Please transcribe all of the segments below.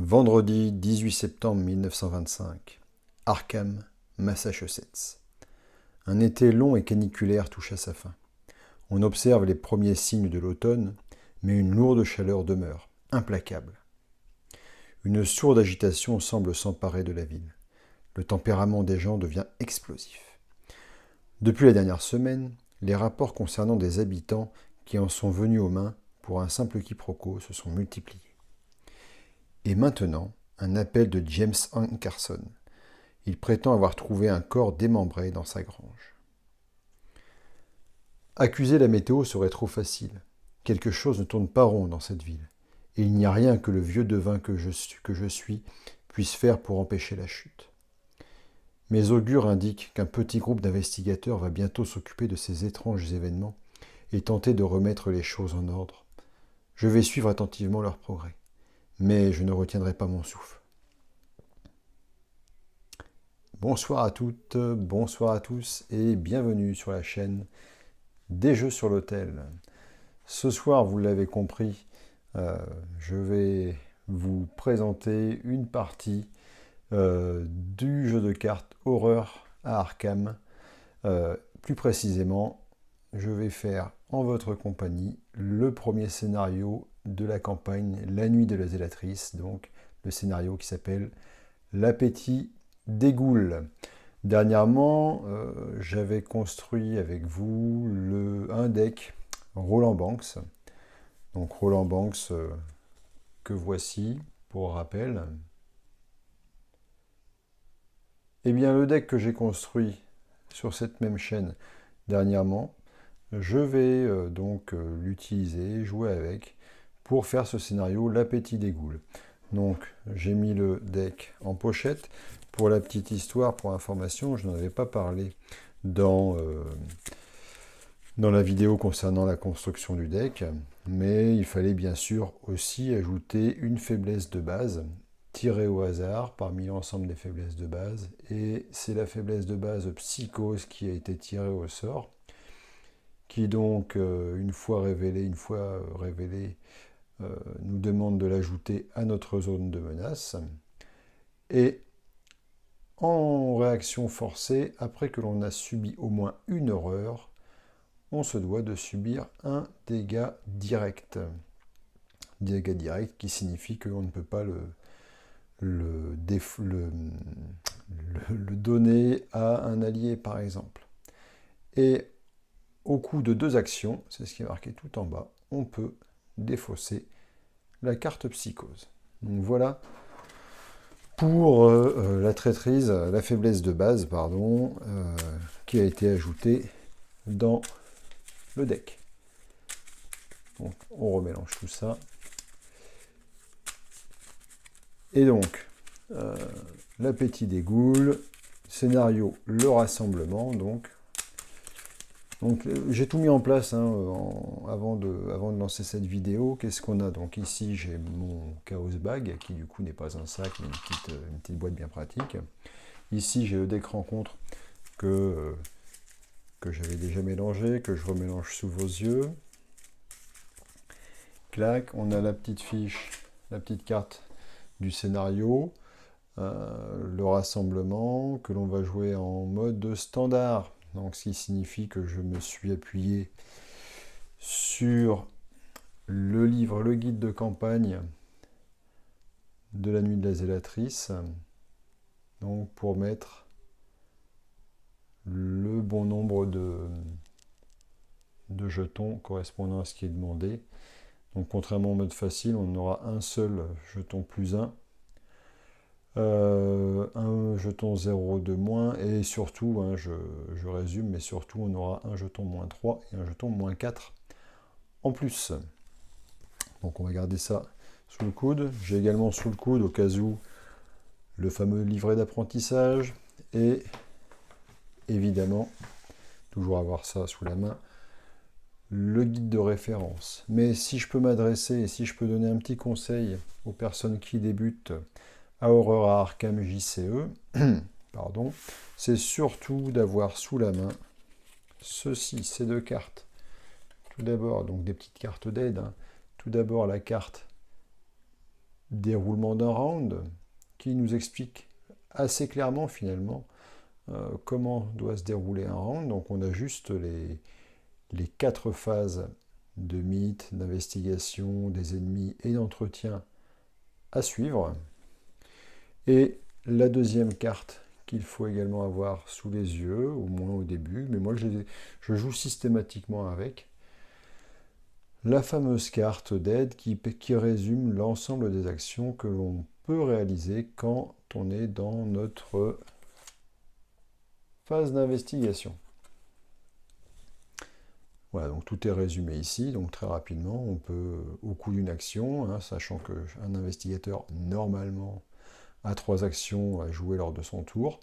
Vendredi 18 septembre 1925, Arkham, Massachusetts. Un été long et caniculaire touche à sa fin. On observe les premiers signes de l'automne, mais une lourde chaleur demeure, implacable. Une sourde agitation semble s'emparer de la ville. Le tempérament des gens devient explosif. Depuis la dernière semaine, les rapports concernant des habitants qui en sont venus aux mains pour un simple quiproquo se sont multipliés. Et maintenant, un appel de James Hankerson. Il prétend avoir trouvé un corps démembré dans sa grange. Accuser la météo serait trop facile. Quelque chose ne tourne pas rond dans cette ville. Et il n'y a rien que le vieux devin que je suis puisse faire pour empêcher la chute. Mes augures indiquent qu'un petit groupe d'investigateurs va bientôt s'occuper de ces étranges événements et tenter de remettre les choses en ordre. Je vais suivre attentivement leur progrès. Mais je ne retiendrai pas mon souffle. Bonsoir à toutes, bonsoir à tous et bienvenue sur la chaîne des Jeux sur l'Hôtel. Ce soir, vous l'avez compris, je vais vous présenter une partie du jeu de cartes Horreur à Arkham. Plus précisément, je vais faire en votre compagnie le premier scénario de la campagne La Nuit de la Zélatrice, donc le scénario qui s'appelle L'appétit des ghouls. Dernièrement, j'avais construit avec vous un deck Roland Banks. Donc Roland Banks que voici pour rappel. Eh bien le deck que j'ai construit sur cette même chaîne dernièrement, je vais donc l'utiliser, jouer avec, pour faire ce scénario L'appétit des ghouls. Donc j'ai mis le deck en pochette. Pour la petite histoire, pour information, je n'en avais pas parlé dans la vidéo concernant la construction du deck, mais il fallait bien sûr aussi ajouter une faiblesse de base, tirée au hasard parmi l'ensemble des faiblesses de base, et c'est la faiblesse de base Psychose qui a été tirée au sort, qui donc, une fois révélée, nous demande de l'ajouter à notre zone de menace. Et en réaction forcée, après que l'on a subi au moins une horreur, on se doit de subir un dégât direct. Dégât direct qui signifie que l'on ne peut pas le donner à un allié, par exemple. Et au coup de 2 actions, c'est ce qui est marqué tout en bas, on peut défausser la carte Psychose. Donc voilà pour la traîtrise, la faiblesse de base, pardon, qui a été ajoutée dans le deck. Donc on remélange tout ça. Et donc, l'appétit des ghouls, scénario, le rassemblement, donc j'ai tout mis en place avant de lancer cette vidéo. Qu'est-ce qu'on a? Donc ici j'ai mon Chaos Bag, qui du coup n'est pas un sac, mais une petite boîte bien pratique. Ici j'ai le deck rencontre que j'avais déjà mélangé, que je remélange sous vos yeux. Clac, on a la petite fiche, la petite carte du scénario, le rassemblement, que l'on va jouer en mode standard. Donc, ce qui signifie que je me suis appuyé sur le livre, le guide de campagne de la Nuit de la Zélatrice, donc pour mettre le bon nombre de jetons correspondant à ce qui est demandé. Donc, contrairement au mode facile, on aura un seul jeton plus 1. Un jeton 0 de moins, et surtout, je résume, mais surtout on aura un jeton moins 3 et un jeton moins 4 en plus. Donc on va garder ça sous le coude. J'ai également sous le coude, au cas où, le fameux livret d'apprentissage, et évidemment, toujours avoir ça sous la main, le guide de référence. Mais si je peux m'adresser, et si je peux donner un petit conseil aux personnes qui débutent à Horreur à Arkham JCE, pardon, c'est surtout d'avoir sous la main ces 2 cartes. Tout d'abord, donc des petites cartes d'aide. Tout d'abord la carte déroulement d'un round qui nous explique assez clairement finalement comment doit se dérouler un round. Donc on a juste les 4 phases de mythe, d'investigation, des ennemis et d'entretien à suivre. Et la deuxième carte qu'il faut également avoir sous les yeux, au moins au début, mais moi je joue systématiquement avec, la fameuse carte d'aide qui résume l'ensemble des actions que l'on peut réaliser quand on est dans notre phase d'investigation. Voilà, donc tout est résumé ici, donc très rapidement, on peut, au cours d'une action, sachant qu'un investigateur, normalement, a 3 actions à jouer lors de son tour,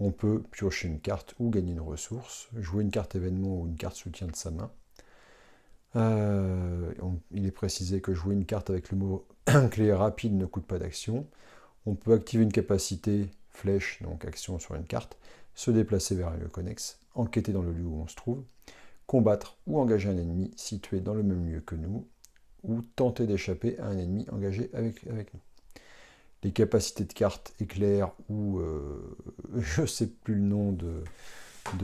on peut piocher une carte ou gagner une ressource, jouer une carte événement ou une carte soutien de sa main. Il est précisé que jouer une carte avec le mot clé rapide ne coûte pas d'action. On peut activer une capacité flèche, donc action sur une carte, se déplacer vers un lieu connexe, enquêter dans le lieu où on se trouve, combattre ou engager un ennemi situé dans le même lieu que nous, ou tenter d'échapper à un ennemi engagé avec nous. Les capacités de carte éclair ou je ne sais plus le nom de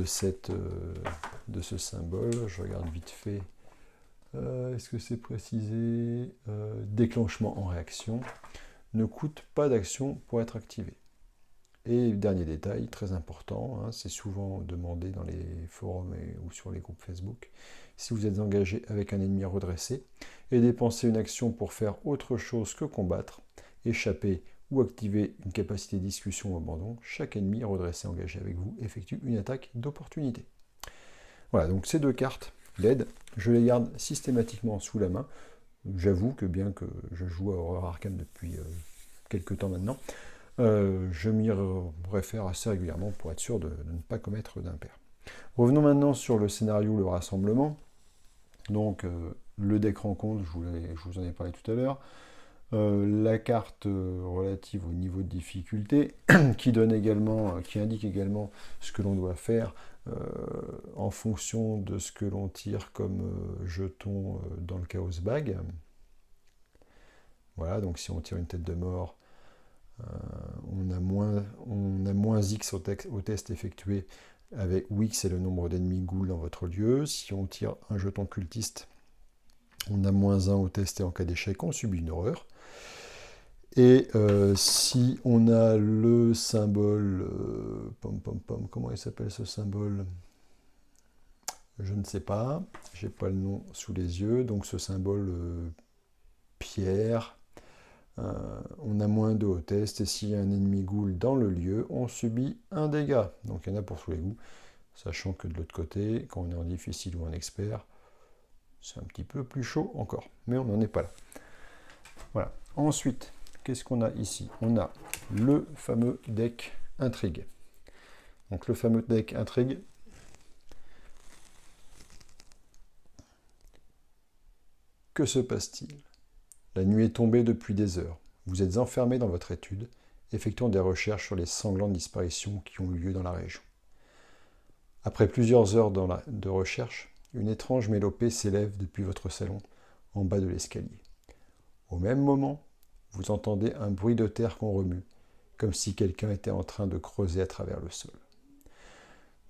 ce symbole, je regarde vite fait. Est-ce que c'est précisé déclenchement en réaction ne coûte pas d'action pour être activé. Et dernier détail, très important, c'est souvent demandé dans les forums ou sur les groupes Facebook, si vous êtes engagé avec un ennemi redressé et dépensez une action pour faire autre chose que combattre, échapper ou activer une capacité de discussion ou abandon, chaque ennemi redressé engagé avec vous effectue une attaque d'opportunité. Voilà, donc ces 2 cartes, l'aide, je les garde systématiquement sous la main. J'avoue que bien que je joue à Horror Arkham depuis quelques temps maintenant, je m'y réfère assez régulièrement pour être sûr de ne pas commettre d'impair. Revenons maintenant sur le scénario, le rassemblement. Donc le deck rencontre, je vous en ai parlé tout à l'heure. La carte relative au niveau de difficulté qui indique également ce que l'on doit faire en fonction de ce que l'on tire comme jeton dans le Chaos Bag. Voilà, donc si on tire une tête de mort, on a moins X au test effectué, où X est le nombre d'ennemis ghouls dans votre lieu. Si on tire un jeton cultiste, on a moins 1 au test et en cas d'échec, on subit une horreur. Et si on a le symbole, comment il s'appelle ce symbole? Je ne sais pas, j'ai pas le nom sous les yeux, donc ce symbole pierre, on a moins 2 au test, et s'il y a un ennemi ghoul dans le lieu, on subit un dégât. Donc il y en a pour tous les goûts, sachant que de l'autre côté, quand on est en difficile ou en expert, c'est un petit peu plus chaud encore, mais on n'en est pas là. Voilà. Ensuite, qu'est-ce qu'on a ici? On a le fameux deck Intrigue. Donc le fameux deck Intrigue, que se passe-t-il? La nuit est tombée depuis des heures. Vous êtes enfermé dans votre étude, effectuant des recherches sur les sanglantes disparitions qui ont eu lieu dans la région. Après plusieurs heures de recherche, une étrange mélopée s'élève depuis votre salon, en bas de l'escalier. Au même moment, vous entendez un bruit de terre qu'on remue, comme si quelqu'un était en train de creuser à travers le sol.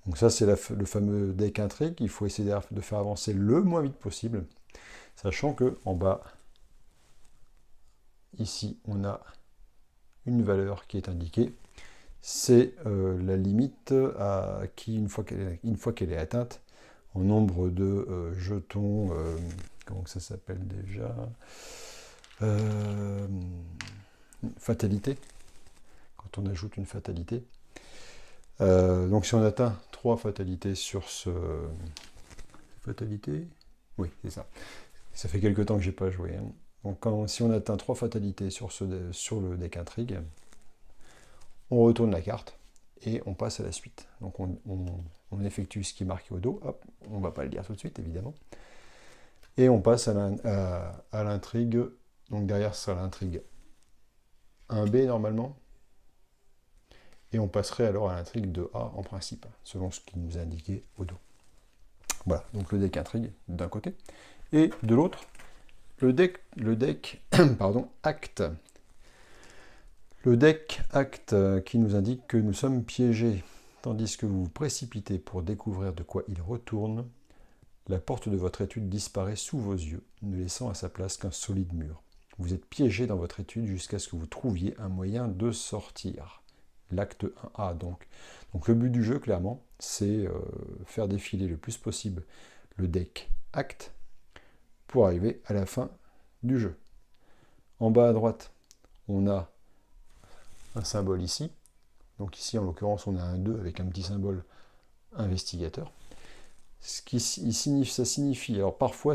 Donc ça, c'est le fameux deck Intrigue qu'il faut essayer de faire avancer le moins vite possible, sachant que en bas, ici, on a une valeur qui est indiquée. C'est la limite qui, une fois qu'elle est atteinte, en nombre de jetons, comment ça s'appelle déjà, fatalité, quand on ajoute une fatalité. Donc si on atteint 3 fatalités sur ce... Fatalité? Oui, c'est ça. Ça fait quelques temps que j'ai pas joué. Donc si on atteint 3 fatalités sur le deck Intrigue, on retourne la carte et on passe à la suite. Donc on effectue ce qui est marqué au dos. Hop, on ne va pas le dire tout de suite, évidemment. Et on passe à l'intrigue. Donc derrière, ce sera l'intrigue 1B normalement. Et on passerait alors à l'intrigue 2A en principe, selon ce qui nous a indiqué au dos. Voilà, donc le deck Intrigue d'un côté. Et de l'autre, le deck pardon, Acte, Le deck acte qui nous indique que nous sommes piégés, tandis que vous vous précipitez pour découvrir de quoi il retourne, la porte de votre étude disparaît sous vos yeux, ne laissant à sa place qu'un solide mur. Vous êtes piégé dans votre étude jusqu'à ce que vous trouviez un moyen de sortir. L'acte 1A donc. Donc le but du jeu, clairement, c'est faire défiler le plus possible le deck acte pour arriver à la fin du jeu. En bas à droite, on a un symbole ici. Donc ici, en l'occurrence, on a un 2 avec un petit symbole investigateur. Ce qui ça signifie, alors parfois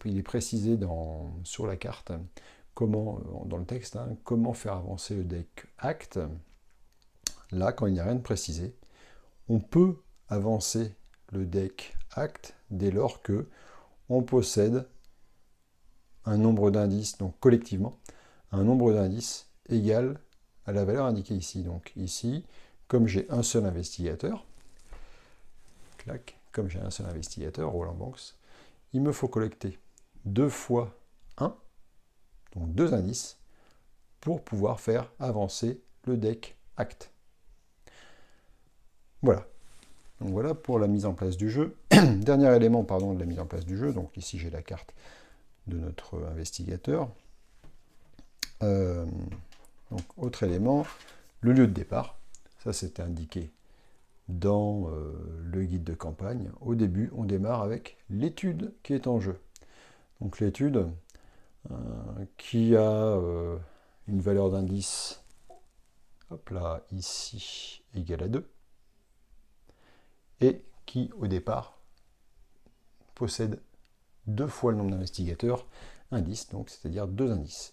il est précisé sur la carte, comment, dans le texte, comment faire avancer le deck acte. Là, quand il n'y a rien de précisé, on peut avancer le deck acte dès lors que on possède un nombre d'indices, donc collectivement, un nombre d'indices égal à la valeur indiquée ici. Donc ici, comme j'ai un seul investigateur, comme j'ai un seul investigateur, Roland Banks, il me faut collecter 2 fois 1, donc 2 indices, pour pouvoir faire avancer le deck acte. Voilà. Donc voilà pour la mise en place du jeu. Dernier élément, de la mise en place du jeu. Donc ici j'ai la carte de notre investigateur. Donc autre élément, le lieu de départ. Ça c'était indiqué dans le guide de campagne. Au début, on démarre avec l'étude qui est en jeu. Donc l'étude qui a une valeur d'indice, hop là, ici, égale à 2. Et qui, au départ, possède 2 fois le nombre d'investigateurs, indices, donc c'est-à-dire 2 indices.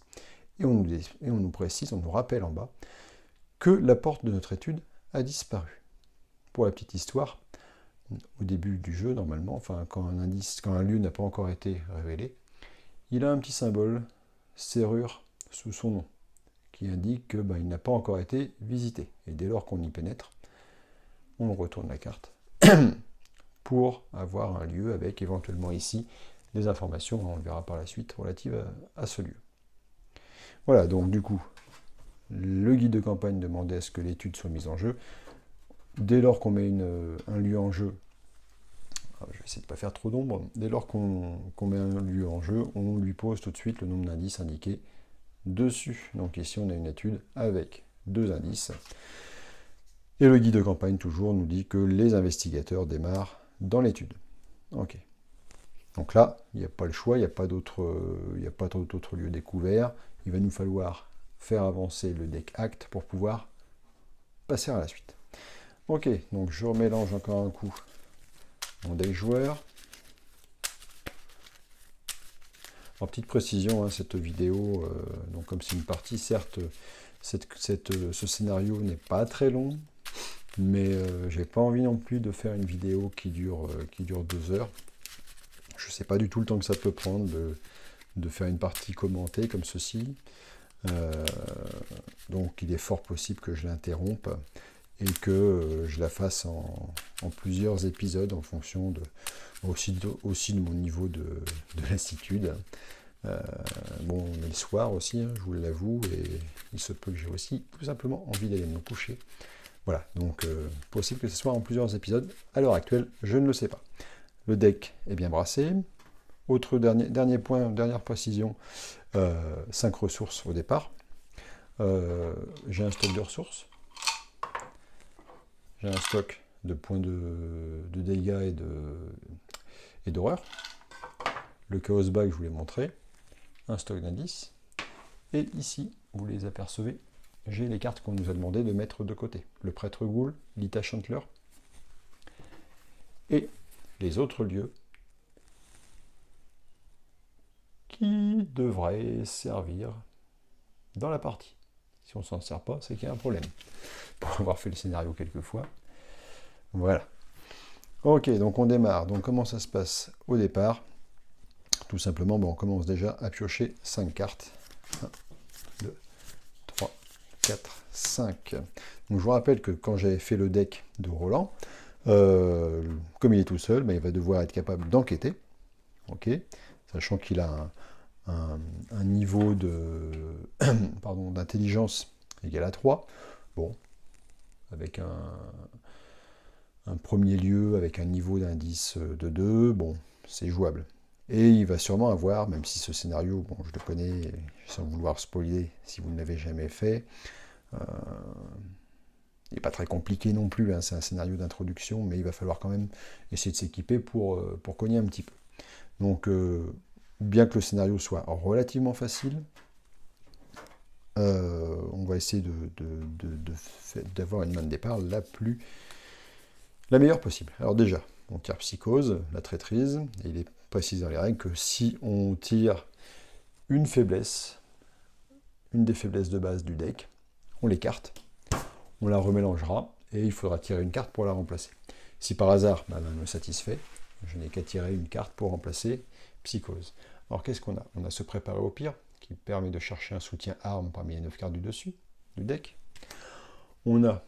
Et on nous précise, on nous rappelle en bas, que la porte de notre étude a disparu. Pour la petite histoire, au début du jeu, normalement, quand un lieu n'a pas encore été révélé, il a un petit symbole, serrure, sous son nom, qui indique qu'il n'a pas encore été visité. Et dès lors qu'on y pénètre, on retourne la carte pour avoir un lieu avec éventuellement ici des informations, on le verra par la suite, relatives à ce lieu. Voilà, donc du coup, le guide de campagne demandait à ce que l'étude soit mise en jeu. Dès lors qu'on met un lieu en jeu, je vais essayer de ne pas faire trop d'ombre, dès lors qu'on met un lieu en jeu, on lui pose tout de suite le nombre d'indices indiqués dessus. Donc ici on a une étude avec 2 indices. Et le guide de campagne, toujours, nous dit que les investigateurs démarrent dans l'étude. Ok. Donc là, il n'y a pas le choix, il n'y a pas d'autre lieu découvert. Il va nous falloir faire avancer le deck acte pour pouvoir passer à la suite. Ok, donc je remélange encore un coup mon deck joueur. En petite précision, cette vidéo, donc comme c'est une partie, certes, ce scénario n'est pas très long, mais j'ai pas envie non plus de faire une vidéo qui dure 2 heures. Je sais pas du tout le temps que ça peut prendre de faire une partie commentée comme ceci. Donc il est fort possible que je l'interrompe et que je la fasse en plusieurs épisodes en fonction aussi de mon niveau de lassitude. Bon, on est le soir aussi, je vous l'avoue, et il se peut que j'ai aussi tout simplement envie d'aller me coucher. Voilà, donc possible que ce soit en plusieurs épisodes. À l'heure actuelle, je ne le sais pas. Le deck est bien brassé. Autre dernier point, dernière précision, 5 ressources au départ. J'ai un stock de ressources. J'ai un stock de points de dégâts et d'horreur. Le Chaos Bag, je vous l'ai montré. Un stock d'indices. Et ici, vous les apercevez, j'ai les cartes qu'on nous a demandé de mettre de côté. Le Prêtre Ghoul, Lita Chantler. Et les autres lieux qui devraient servir dans la partie. Si on ne s'en sert pas, c'est qu'il y a un problème. Pour avoir fait le scénario quelques fois. Voilà. Ok, donc on démarre. Donc comment ça se passe au départ? Tout simplement, on commence déjà à piocher 5 cartes. 1, 2, 3, 4, 5. Donc je vous rappelle que quand j'avais fait le deck de Roland, comme il est tout seul, il va devoir être capable d'enquêter. Ok, sachant qu'il a un niveau d'intelligence égale à 3. Bon, avec un premier lieu, avec un niveau d'indice de 2, bon, c'est jouable. Et il va sûrement avoir, même si ce scénario, bon, je le connais, sans vouloir spoiler, si vous ne l'avez jamais fait, il n'est pas très compliqué non plus, hein, c'est un scénario d'introduction, mais il va falloir quand même essayer de s'équiper pour cogner un petit peu. Donc, bien que le scénario soit relativement facile, on va essayer d'avoir une main de départ la meilleure possible. Alors déjà, on tire psychose, la traîtrise, et il est précisé dans les règles que si on tire une des faiblesses de base du deck, on l'écarte, on la remélangera, et il faudra tirer une carte pour la remplacer. Si par hasard, elle me satisfait, je n'ai qu'à tirer une carte pour remplacer psychose. Alors qu'est-ce qu'on a? On a se préparer au pire, qui permet de chercher un soutien arme parmi les 9 cartes du dessus, du deck. On a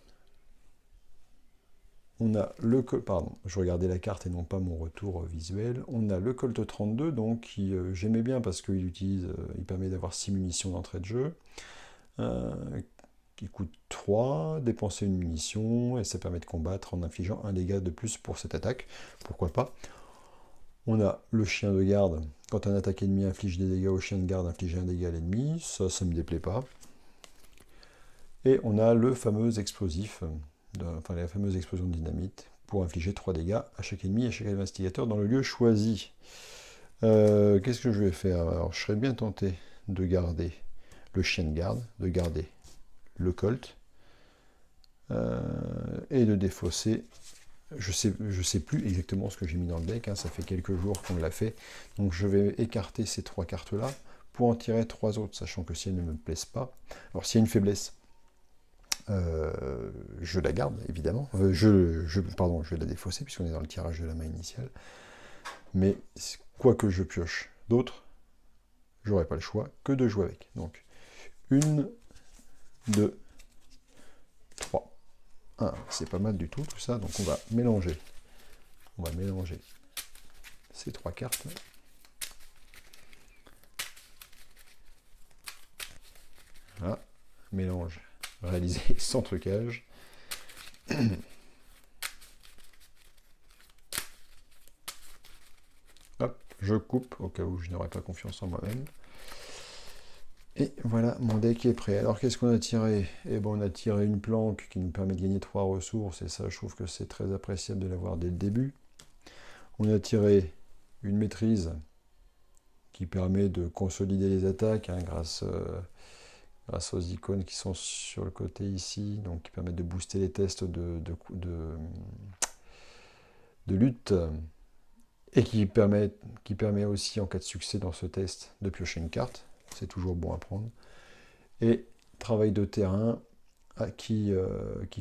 pardon, je regardais la carte et non pas mon retour visuel. On a le Colt 32, donc qui j'aimais bien parce qu'il il permet d'avoir 6 munitions d'entrée de jeu, qui coûte 3, dépenser une munition, et ça permet de combattre en infligeant un dégât de plus pour cette attaque. Pourquoi pas? On a le chien de garde. Quand un attaque ennemi inflige des dégâts au chien de garde, infliger un dégât à l'ennemi. Ça ne me déplaît pas. Et on a le fameux explosif, la fameuse explosion de dynamite, pour infliger 3 dégâts à chaque ennemi et à chaque investigateur dans le lieu choisi. Qu'est-ce que je vais faire? Alors, je serais bien tenté de garder le chien de garde, de garder le colt, et de défausser. Je sais plus exactement ce que j'ai mis dans le deck, hein, ça fait quelques jours qu'on l'a fait, donc je vais écarter ces 3 cartes-là pour en tirer 3 autres, sachant que si elles ne me plaisent pas, alors s'il y a une faiblesse, je la garde, évidemment, pardon, je vais la défausser, puisqu'on est dans le tirage de la main initiale, mais quoi que je pioche d'autres, j'aurai pas le choix que de jouer avec. Donc, 1, 2, 3. Ah, c'est pas mal du tout ça, donc on va mélanger. Ces 3 cartes. Voilà, mélange réalisé sans trucage. Hop, je coupe au cas où je n'aurais pas confiance en moi-même. Et voilà, mon deck est prêt. Alors qu'est-ce qu'on a tiré? Eh bien, on a tiré une planque qui nous permet de gagner 3 ressources, et ça, je trouve que c'est très appréciable de l'avoir dès le début. On a tiré une maîtrise qui permet de consolider les attaques, hein, grâce aux icônes qui sont sur le côté ici, donc qui permettent de booster les tests de lutte, et qui permet aussi, en cas de succès dans ce test, de piocher une carte. C'est toujours bon à prendre. Et travail de terrain qui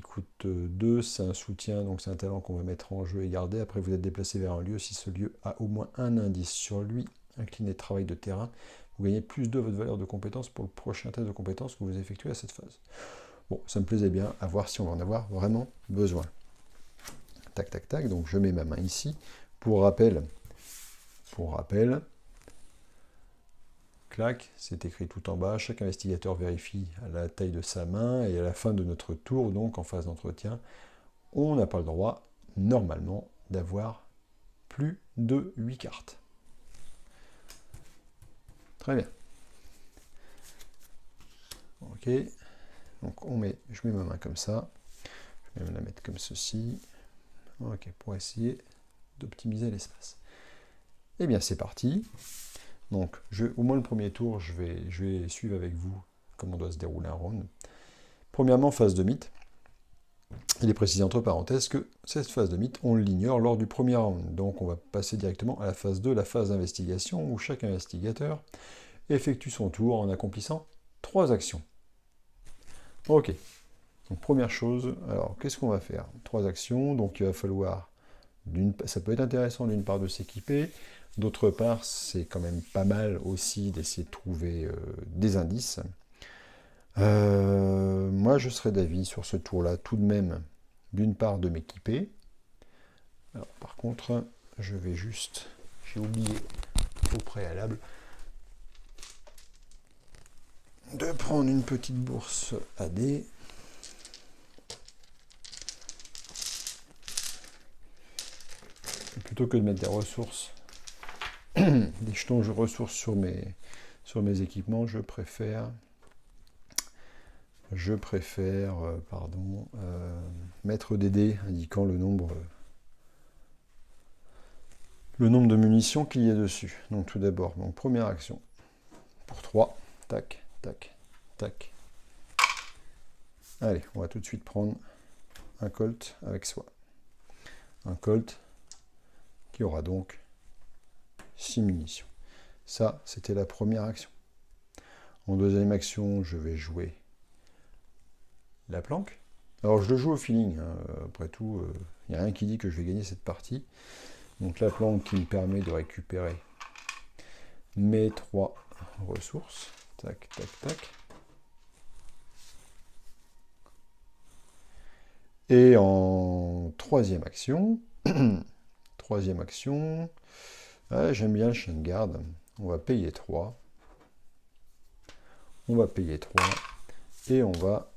coûte 2, c'est un soutien, donc c'est un talent qu'on va mettre en jeu et garder. Après, vous êtes déplacé vers un lieu. Si ce lieu a au moins un indice sur lui, incliné travail de terrain, vous gagnez plus de votre valeur de compétence pour le prochain test de compétence que vous effectuez à cette phase. Bon, ça me plaisait bien, à voir si on va en avoir vraiment besoin. Tac, tac, tac, donc je mets ma main ici. Pour rappel, clac, c'est écrit tout en bas, chaque investigateur vérifie la taille de sa main, et à la fin de notre tour, donc en phase d'entretien, on n'a pas le droit, normalement, d'avoir plus de 8 cartes. Très bien. Ok, donc je mets ma main comme ça, je vais me la mettre comme ceci, ok, pour essayer d'optimiser l'espace. Eh bien, c'est parti. Donc, au moins le premier tour, je vais suivre avec vous comment doit se dérouler un round. Premièrement, phase de mythe. Il est précisé entre parenthèses que cette phase de mythe, on l'ignore lors du premier round. Donc, on va passer directement à la phase 2, la phase d'investigation, où chaque investigateur effectue son tour en accomplissant 3 actions. Ok. Donc, première chose, alors, qu'est-ce qu'on va faire? 3 actions, donc il va falloir... Ça peut être intéressant d'une part de s'équiper, d'autre part c'est quand même pas mal aussi d'essayer de trouver des indices. Moi je serais d'avis sur ce tour là tout de même d'une part de m'équiper. Alors par contre j'ai oublié au préalable de prendre une petite bourse AD. Plutôt que de mettre des ressources, des jetons ressources sur mes équipements, je préfère mettre des dés indiquant le nombre de munitions qu'il y a dessus. Donc tout d'abord, première action pour 3, tac, tac, tac. Allez, on va tout de suite prendre un Colt avec soi. Un Colt qui aura donc 6 munitions. Ça, c'était la première action. En deuxième action, je vais jouer la planque. Alors, je le joue au feeling. Hein. Après tout, il n'y a rien qui dit que je vais gagner cette partie. Donc, la planque qui me permet de récupérer mes 3 ressources. Tac, tac, tac. Et en troisième action, j'aime bien le chien de garde. On va payer 3. Et on va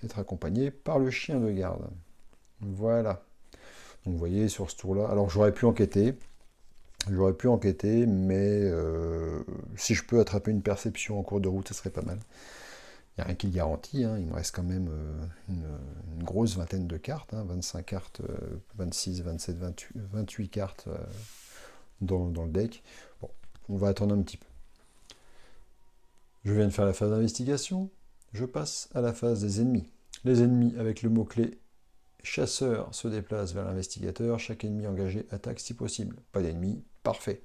être accompagné par le chien de garde. Voilà. Donc vous voyez sur ce tour-là. Alors j'aurais pu enquêter. Mais si je peux attraper une perception en cours de route, ça serait pas mal. Il n'y a rien qui le garantit, hein. Il me reste quand même une grosse vingtaine de cartes, hein. 25 cartes, 26, 27, 28 cartes dans le deck. Bon, on va attendre un petit peu. Je viens de faire la phase d'investigation, je passe à la phase des ennemis. Les ennemis avec le mot-clé chasseur se déplacent vers l'investigateur, chaque ennemi engagé attaque si possible. Pas d'ennemis, parfait.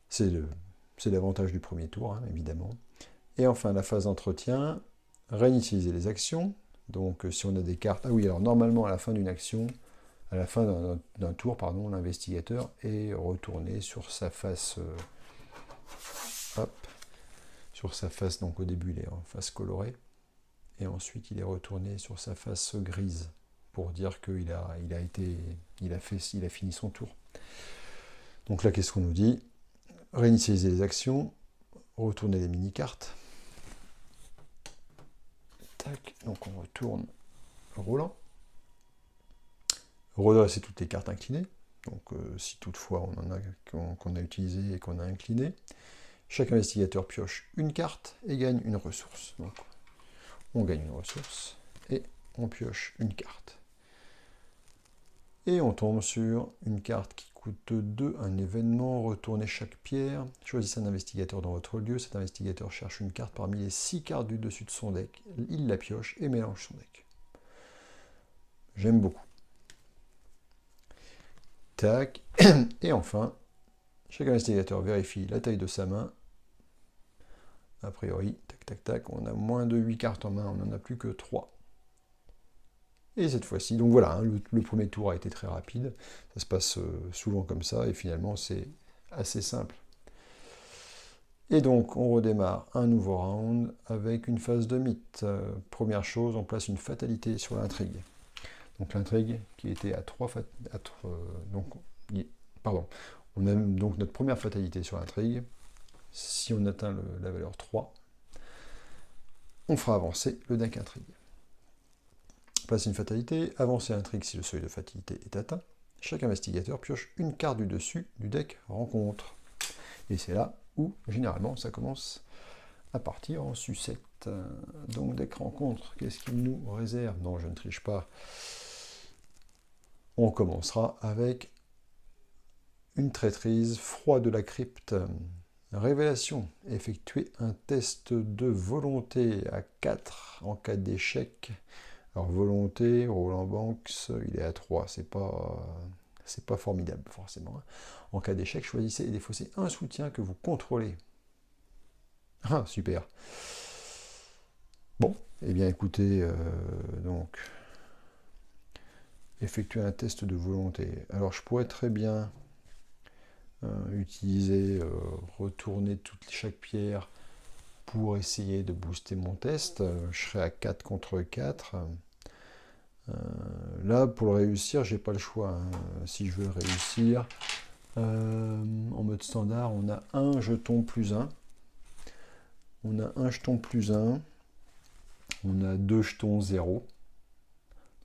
C'est l'avantage du premier tour, hein, évidemment. Et enfin, la phase d'entretien, réinitialiser les actions. Donc, si on a des cartes... Ah oui, alors normalement, à la fin d'une action, à la fin d'un tour, pardon, l'investigateur est retourné sur sa face... sur sa face, donc au début, il est en face colorée. Et ensuite, il est retourné sur sa face grise, pour dire qu'il a fini son tour. Donc là, qu'est-ce qu'on nous dit? Réinitialiser les actions, retourner les mini-cartes. Tac, donc on retourne Roland. Redresser toutes les cartes inclinées. Donc si toutefois qu'on a utilisé et qu'on a incliné. Chaque investigateur pioche une carte et gagne une ressource. Donc on gagne une ressource et on pioche une carte. Et on tombe sur une carte qui coûte 2, un événement, retournez chaque pierre, choisissez un investigateur dans votre lieu, cet investigateur cherche une carte parmi les 6 cartes du dessus de son deck, il la pioche et mélange son deck. J'aime beaucoup. Tac, et enfin, chaque investigateur vérifie la taille de sa main. A priori, tac, tac, tac, on a moins de 8 cartes en main, on n'en a plus que 3. Et cette fois-ci, donc voilà, hein, le premier tour a été très rapide, ça se passe souvent comme ça, et finalement c'est assez simple. Et donc on redémarre un nouveau round avec une phase de mythe. Première chose, on place une fatalité sur l'intrigue. Donc l'intrigue qui était à 3 on a donc notre première fatalité sur l'intrigue. Si on atteint la valeur 3, on fera avancer le deck intrigue. Place une fatalité, avancer l'intrigue si le seuil de fatalité est atteint. Chaque investigateur pioche une carte du dessus du deck rencontre. Et c'est là où, généralement, ça commence à partir en sucette. Donc, deck rencontre, qu'est-ce qu'il nous réserve? Non, je ne triche pas. On commencera avec une traîtrise, froid de la crypte. Révélation, effectuer un test de volonté à 4 en cas d'échec. Alors volonté, Roland Banks, il est à 3, c'est pas formidable forcément. En cas d'échec, choisissez et défaussez un soutien que vous contrôlez. Ah, super. Bon, eh bien écoutez, donc, effectuer un test de volonté. Alors je pourrais très bien utiliser, retourner chaque pierre pour essayer de booster mon test. Je serai à 4 contre 4. Là, pour le réussir, j'ai pas le choix. Hein. Si je veux le réussir, en mode standard, on a un jeton plus 1. On a un jeton plus 1. On a 2 jetons 0.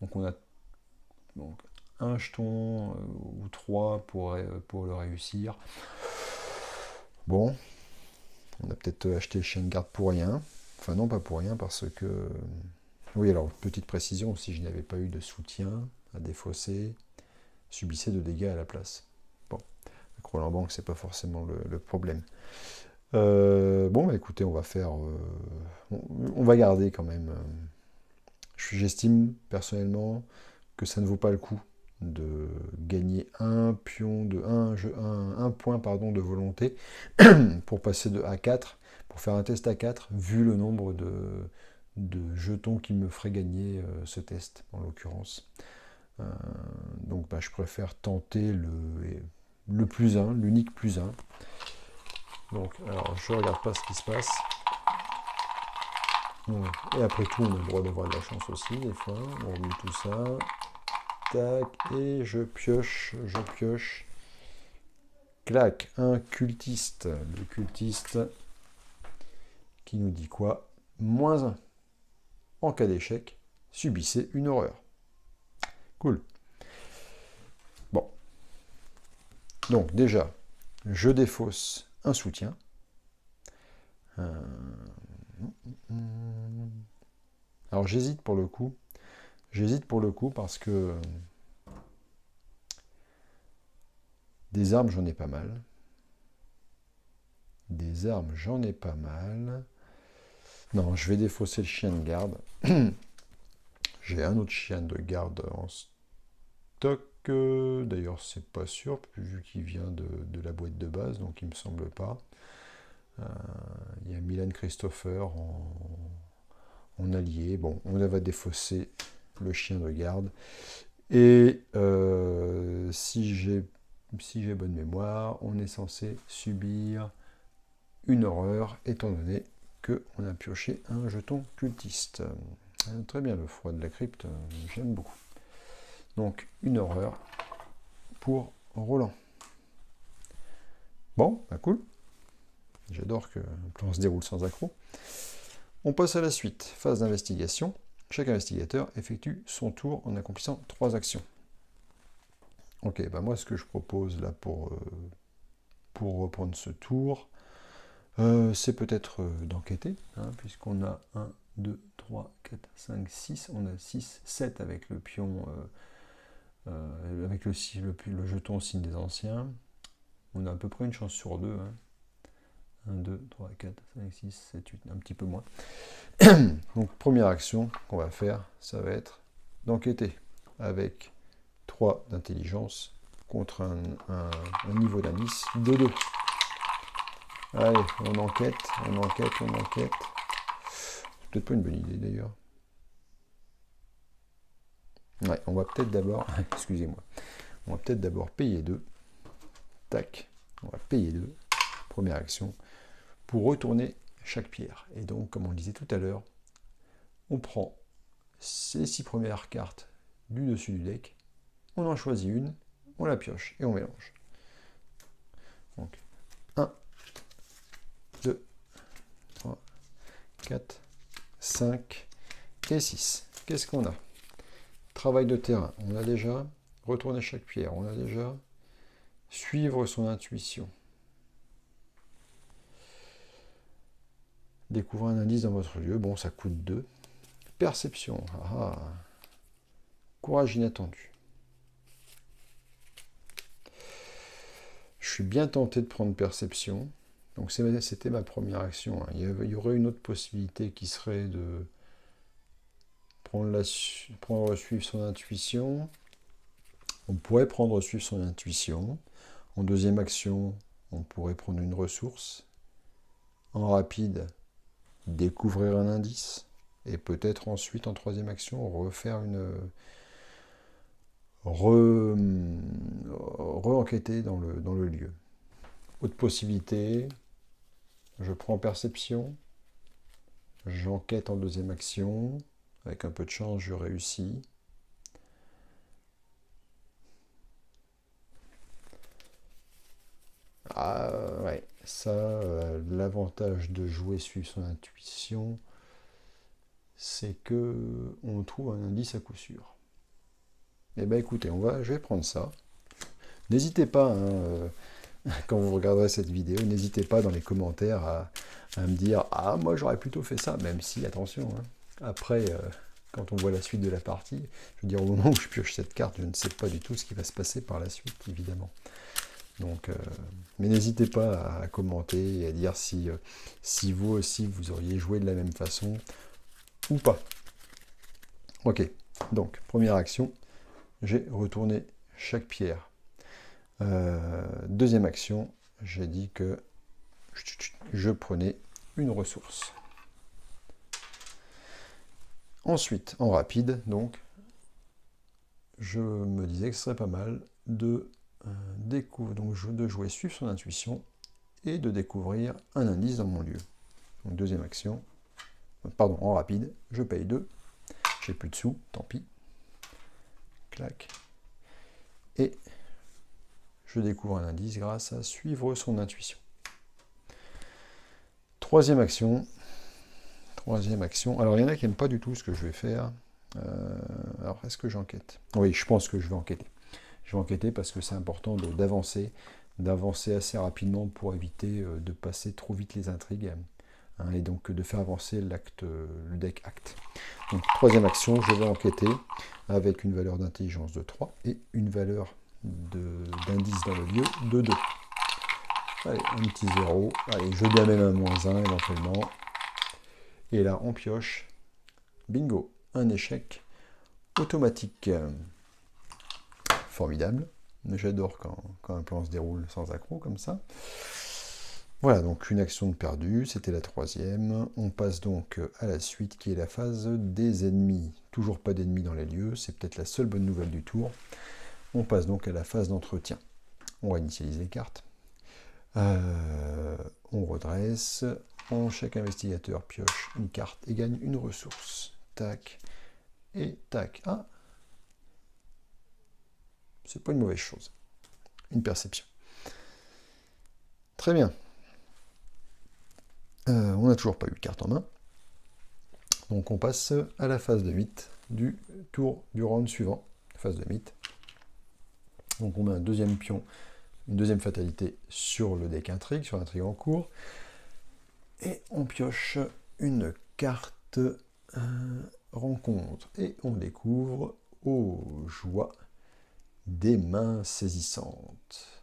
Donc on a donc, un jeton ou 3 pour le réussir. Bon, on a peut-être acheté le chien de garde pour rien. Enfin non, pas pour rien, parce que... Oui, alors, petite précision, si je n'avais pas eu de soutien à défausser, subissait de dégâts à la place. Bon, avec Roland Bank, c'est pas forcément le problème. Bon, bah, écoutez, on va faire... on va garder quand même. J'estime, personnellement, que ça ne vaut pas le coup de gagner un pion de un point pardon, de volonté pour passer de A4, pour faire un test A4, vu le nombre de jetons qui me ferait gagner ce test, en l'occurrence. Donc bah, je préfère tenter le plus 1, l'unique plus 1. Donc, alors, je regarde pas ce qui se passe. Ouais. Et après tout, on a le droit d'avoir de la chance aussi, des fois. On remet tout ça. Tac, et je pioche. Clac, un cultiste. Le cultiste qui nous dit quoi? -1. En cas d'échec, subissez une horreur. Cool. Bon. Donc déjà, je défausse un soutien. Alors j'hésite pour le coup. Parce que des armes, j'en ai pas mal. Non, je vais défausser le chien de garde. J'ai un autre chien de garde en stock. D'ailleurs, c'est pas sûr, vu qu'il vient de la boîte de base, donc il me semble pas. Il y a Milan Christopher en allié. Bon, on va défausser le chien de garde. Et si j'ai bonne mémoire, on est censé subir une horreur, étant donné qu'on a pioché un jeton cultiste. Très bien, le froid de la crypte, j'aime beaucoup. Donc, une horreur pour Roland. Bon, bah cool. J'adore que le plan se déroule sans accroc. On passe à la suite. Phase d'investigation. Chaque investigateur effectue son tour en accomplissant 3 actions. Ok, bah moi ce que je propose là pour reprendre ce tour, c'est peut-être d'enquêter, hein, puisqu'on a 1, 2, 3, 4, 5, 6, on a 6, 7 avec le pion, avec le jeton signe des anciens. On a à peu près une chance sur 2. Hein. 1, 2, 3, 4, 5, 6, 7, 8, un petit peu moins. Donc première action qu'on va faire, ça va être d'enquêter avec 3 d'intelligence contre un niveau d'indice de 2. Allez, on enquête. C'est peut-être pas une bonne idée d'ailleurs. Ouais, on va peut-être d'abord, excusez-moi, on va peut-être d'abord payer 2. Tac, on va payer 2. Première action, pour retourner chaque pierre. Et donc, comme on le disait tout à l'heure, on prend ces 6 premières cartes du dessus du deck, on en choisit une, on la pioche et on mélange. Donc, 1, 2, 3, 4, 5 et 6. Qu'est-ce qu'on a? Travail de terrain, on a déjà. Retourner chaque pierre, on a déjà. Suivre son intuition. Découvrir un indice dans votre lieu, bon, ça coûte 2. Perception, courage inattendu. Je suis bien tenté de prendre perception. Donc c'était ma première action. Hein. Il y aurait une autre possibilité qui serait de prendre suivre son intuition. On pourrait prendre suivre son intuition. En deuxième action, on pourrait prendre une ressource. En rapide, découvrir un indice. Et peut-être ensuite, en troisième action, refaire re-enquêter dans le lieu. Autre possibilité, je prends perception, j'enquête en deuxième action, avec un peu de chance, je réussis. Ah ouais, ça, l'avantage de jouer suivre son intuition, c'est que on trouve un indice à coup sûr. Eh bien écoutez, je vais prendre ça. N'hésitez pas, hein, quand vous regarderez cette vidéo, n'hésitez pas dans les commentaires à me dire « Ah, moi j'aurais plutôt fait ça », même si, attention, hein, après, quand on voit la suite de la partie, je veux dire, au moment où je pioche cette carte, je ne sais pas du tout ce qui va se passer par la suite, évidemment. Donc, mais n'hésitez pas à commenter et à dire si vous aussi, vous auriez joué de la même façon ou pas. Ok, donc, première action, j'ai retourné chaque pierre. Deuxième action, j'ai dit que je prenais une ressource. Ensuite, en rapide, donc, je me disais que ce serait pas mal de de jouer suivre son intuition et de découvrir un indice dans mon lieu. Donc, deuxième action, pardon, en rapide, je paye 2, j'ai plus de sous, tant pis. Clac. Et je découvre un indice grâce à suivre son intuition. Troisième action. Alors, il y en a qui n'aiment pas du tout ce que je vais faire. Alors, est-ce que j'enquête? Oui, je pense que je vais enquêter. Je vais enquêter parce que c'est important d'avancer assez rapidement pour éviter de passer trop vite les intrigues, hein, et donc de faire avancer le deck acte. Donc, troisième action, je vais enquêter avec une valeur d'intelligence de 3 et une valeur d'indice dans le lieu de 2. Allez, un petit 0. Allez, je dis même un -1 éventuellement. Et là, on pioche. Bingo, un échec automatique. Formidable. J'adore quand un plan se déroule sans accroc comme ça. Voilà, donc une action de perdue, c'était la troisième. On passe donc à la suite qui est la phase des ennemis. Toujours pas d'ennemis dans les lieux, c'est peut-être la seule bonne nouvelle du tour. On passe donc à la phase d'entretien. On réinitialise les cartes. On redresse. Chaque investigateur pioche une carte et gagne une ressource. Tac. Et tac. Ah, c'est pas une mauvaise chose. Une perception. Très bien. On n'a toujours pas eu de carte en main. Donc on passe à la phase de mythe du tour du round suivant. Phase de mythe. Donc on met un deuxième pion, une deuxième fatalité sur le deck intrigue, sur l'intrigue en cours. Et on pioche une carte rencontre. Et on découvre, oh joie, des mains saisissantes.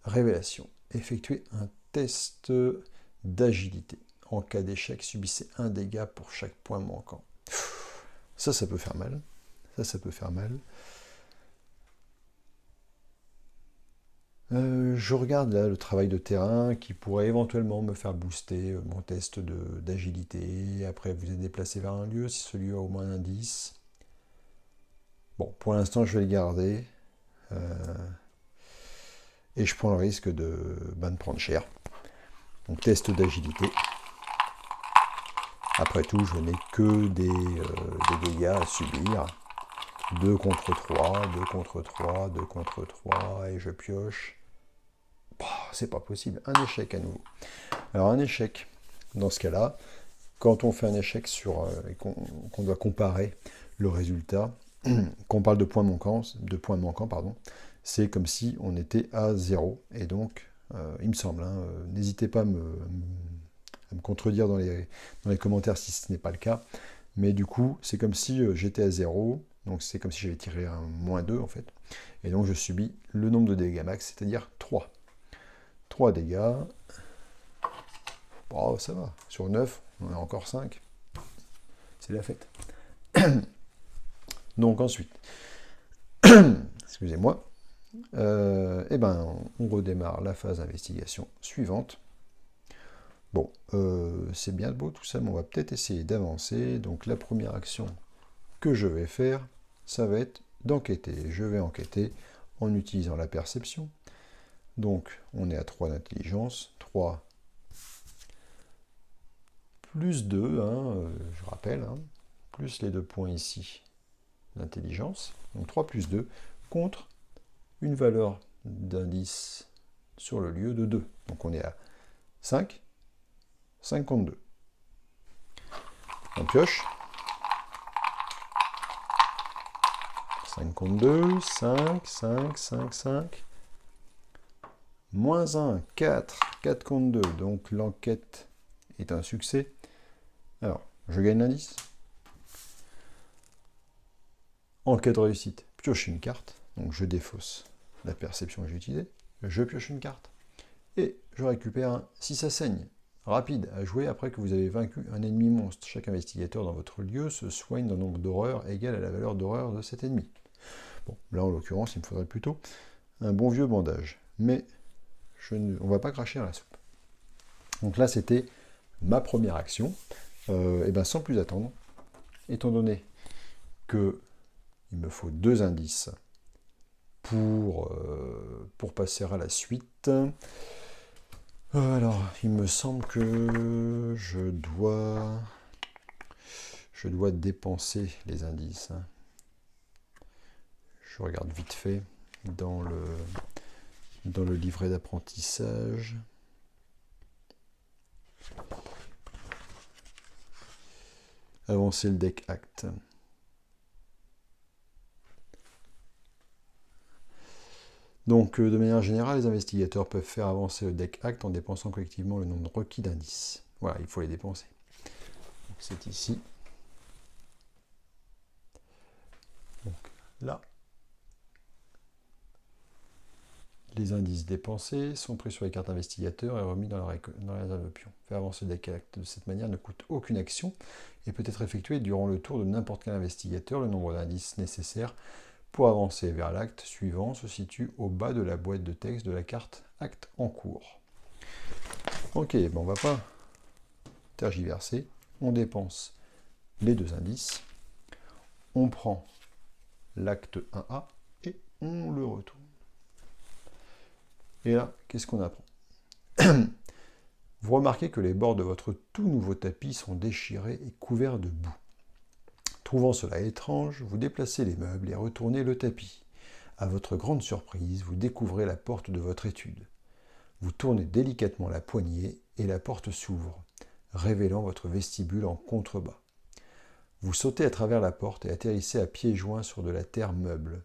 Révélation. Effectuez un test d'agilité. En cas d'échec, subissez un dégât pour chaque point manquant. Ça peut faire mal. Ça peut faire mal. Je regarde là le travail de terrain qui pourrait éventuellement me faire booster mon test d'agilité. Après, vous êtes déplacé vers un lieu, si ce lieu a au moins un indice. Bon, pour l'instant, je vais le garder. Et je prends le risque de prendre cher. Donc, test d'agilité. Après tout, je n'ai que des dégâts à subir. 2 contre 3, 2 contre 3, 2 contre 3, et je pioche. C'est pas possible, un échec à nouveau. Alors un échec, dans ce cas-là, quand on fait un échec et qu'on doit comparer le résultat, qu'on parle de points manquants, pardon, c'est comme si on était à 0. Et donc, il me semble, hein, n'hésitez pas à me contredire dans les commentaires si ce n'est pas le cas, mais du coup, c'est comme si j'étais à 0, donc c'est comme si j'avais tiré un -2 en fait, et donc je subis le nombre de dégâts max, c'est-à-dire 3. 3 dégâts. Oh, ça va. Sur 9, on a encore 5. C'est la fête. Donc ensuite, excusez-moi, on redémarre la phase d'investigation suivante. Bon, c'est bien beau tout ça, mais on va peut-être essayer d'avancer. Donc la première action que je vais faire, ça va être d'enquêter. Je vais enquêter en utilisant la perception. Donc, on est à 3 d'intelligence, 3 plus 2, hein, je rappelle, hein, plus les 2 points ici d'intelligence, donc 3 plus 2, contre une valeur d'indice sur le lieu de 2. Donc on est 5. 5 contre 2. On pioche. 5 contre 2, 5, 5, 5, 5. Moins 1, 4. 4 contre 2. Donc l'enquête est un succès. Alors, je gagne l'indice. Enquête réussite. Pioche une carte. Donc je défausse la perception que j'ai utilisée. Je pioche une carte. Et je récupère un si ça saigne. Rapide à jouer après que vous avez vaincu un ennemi monstre. Chaque investigateur dans votre lieu se soigne d'un nombre d'horreurs égal à la valeur d'horreur de cet ennemi. Bon, là en l'occurrence, il me faudrait plutôt un bon vieux bandage. Mais on ne va pas cracher dans la soupe. Donc là, c'était ma première action. Et bien sans plus attendre, étant donné que il me faut 2 indices pour passer à la suite. Alors, il me semble que je dois dépenser les indices. Je regarde vite fait dans le livret d'apprentissage. Avancer le deck Act. Donc, de manière générale, les investigateurs peuvent faire avancer le deck Act en dépensant collectivement le nombre requis d'indices. Voilà, il faut les dépenser. C'est ici. Donc, là. Les indices dépensés sont pris sur les cartes investigateurs et remis dans la réserve de pions. Faire avancer le deck Act de cette manière ne coûte aucune action et peut être effectué durant le tour de n'importe quel investigateur. Le nombre d'indices nécessaires pour avancer vers l'acte suivant se situe au bas de la boîte de texte de la carte acte en cours. Ok, bon, on ne va pas tergiverser. On dépense les 2 indices. On prend l'acte 1A et on le retourne. Et là, qu'est-ce qu'on apprend? Vous remarquez que les bords de votre tout nouveau tapis sont déchirés et couverts de boue. Trouvant cela étrange, vous déplacez les meubles et retournez le tapis. À votre grande surprise, vous découvrez la porte de votre étude. Vous tournez délicatement la poignée et la porte s'ouvre, révélant votre vestibule en contrebas. Vous sautez à travers la porte et atterrissez à pieds joints sur de la terre meuble.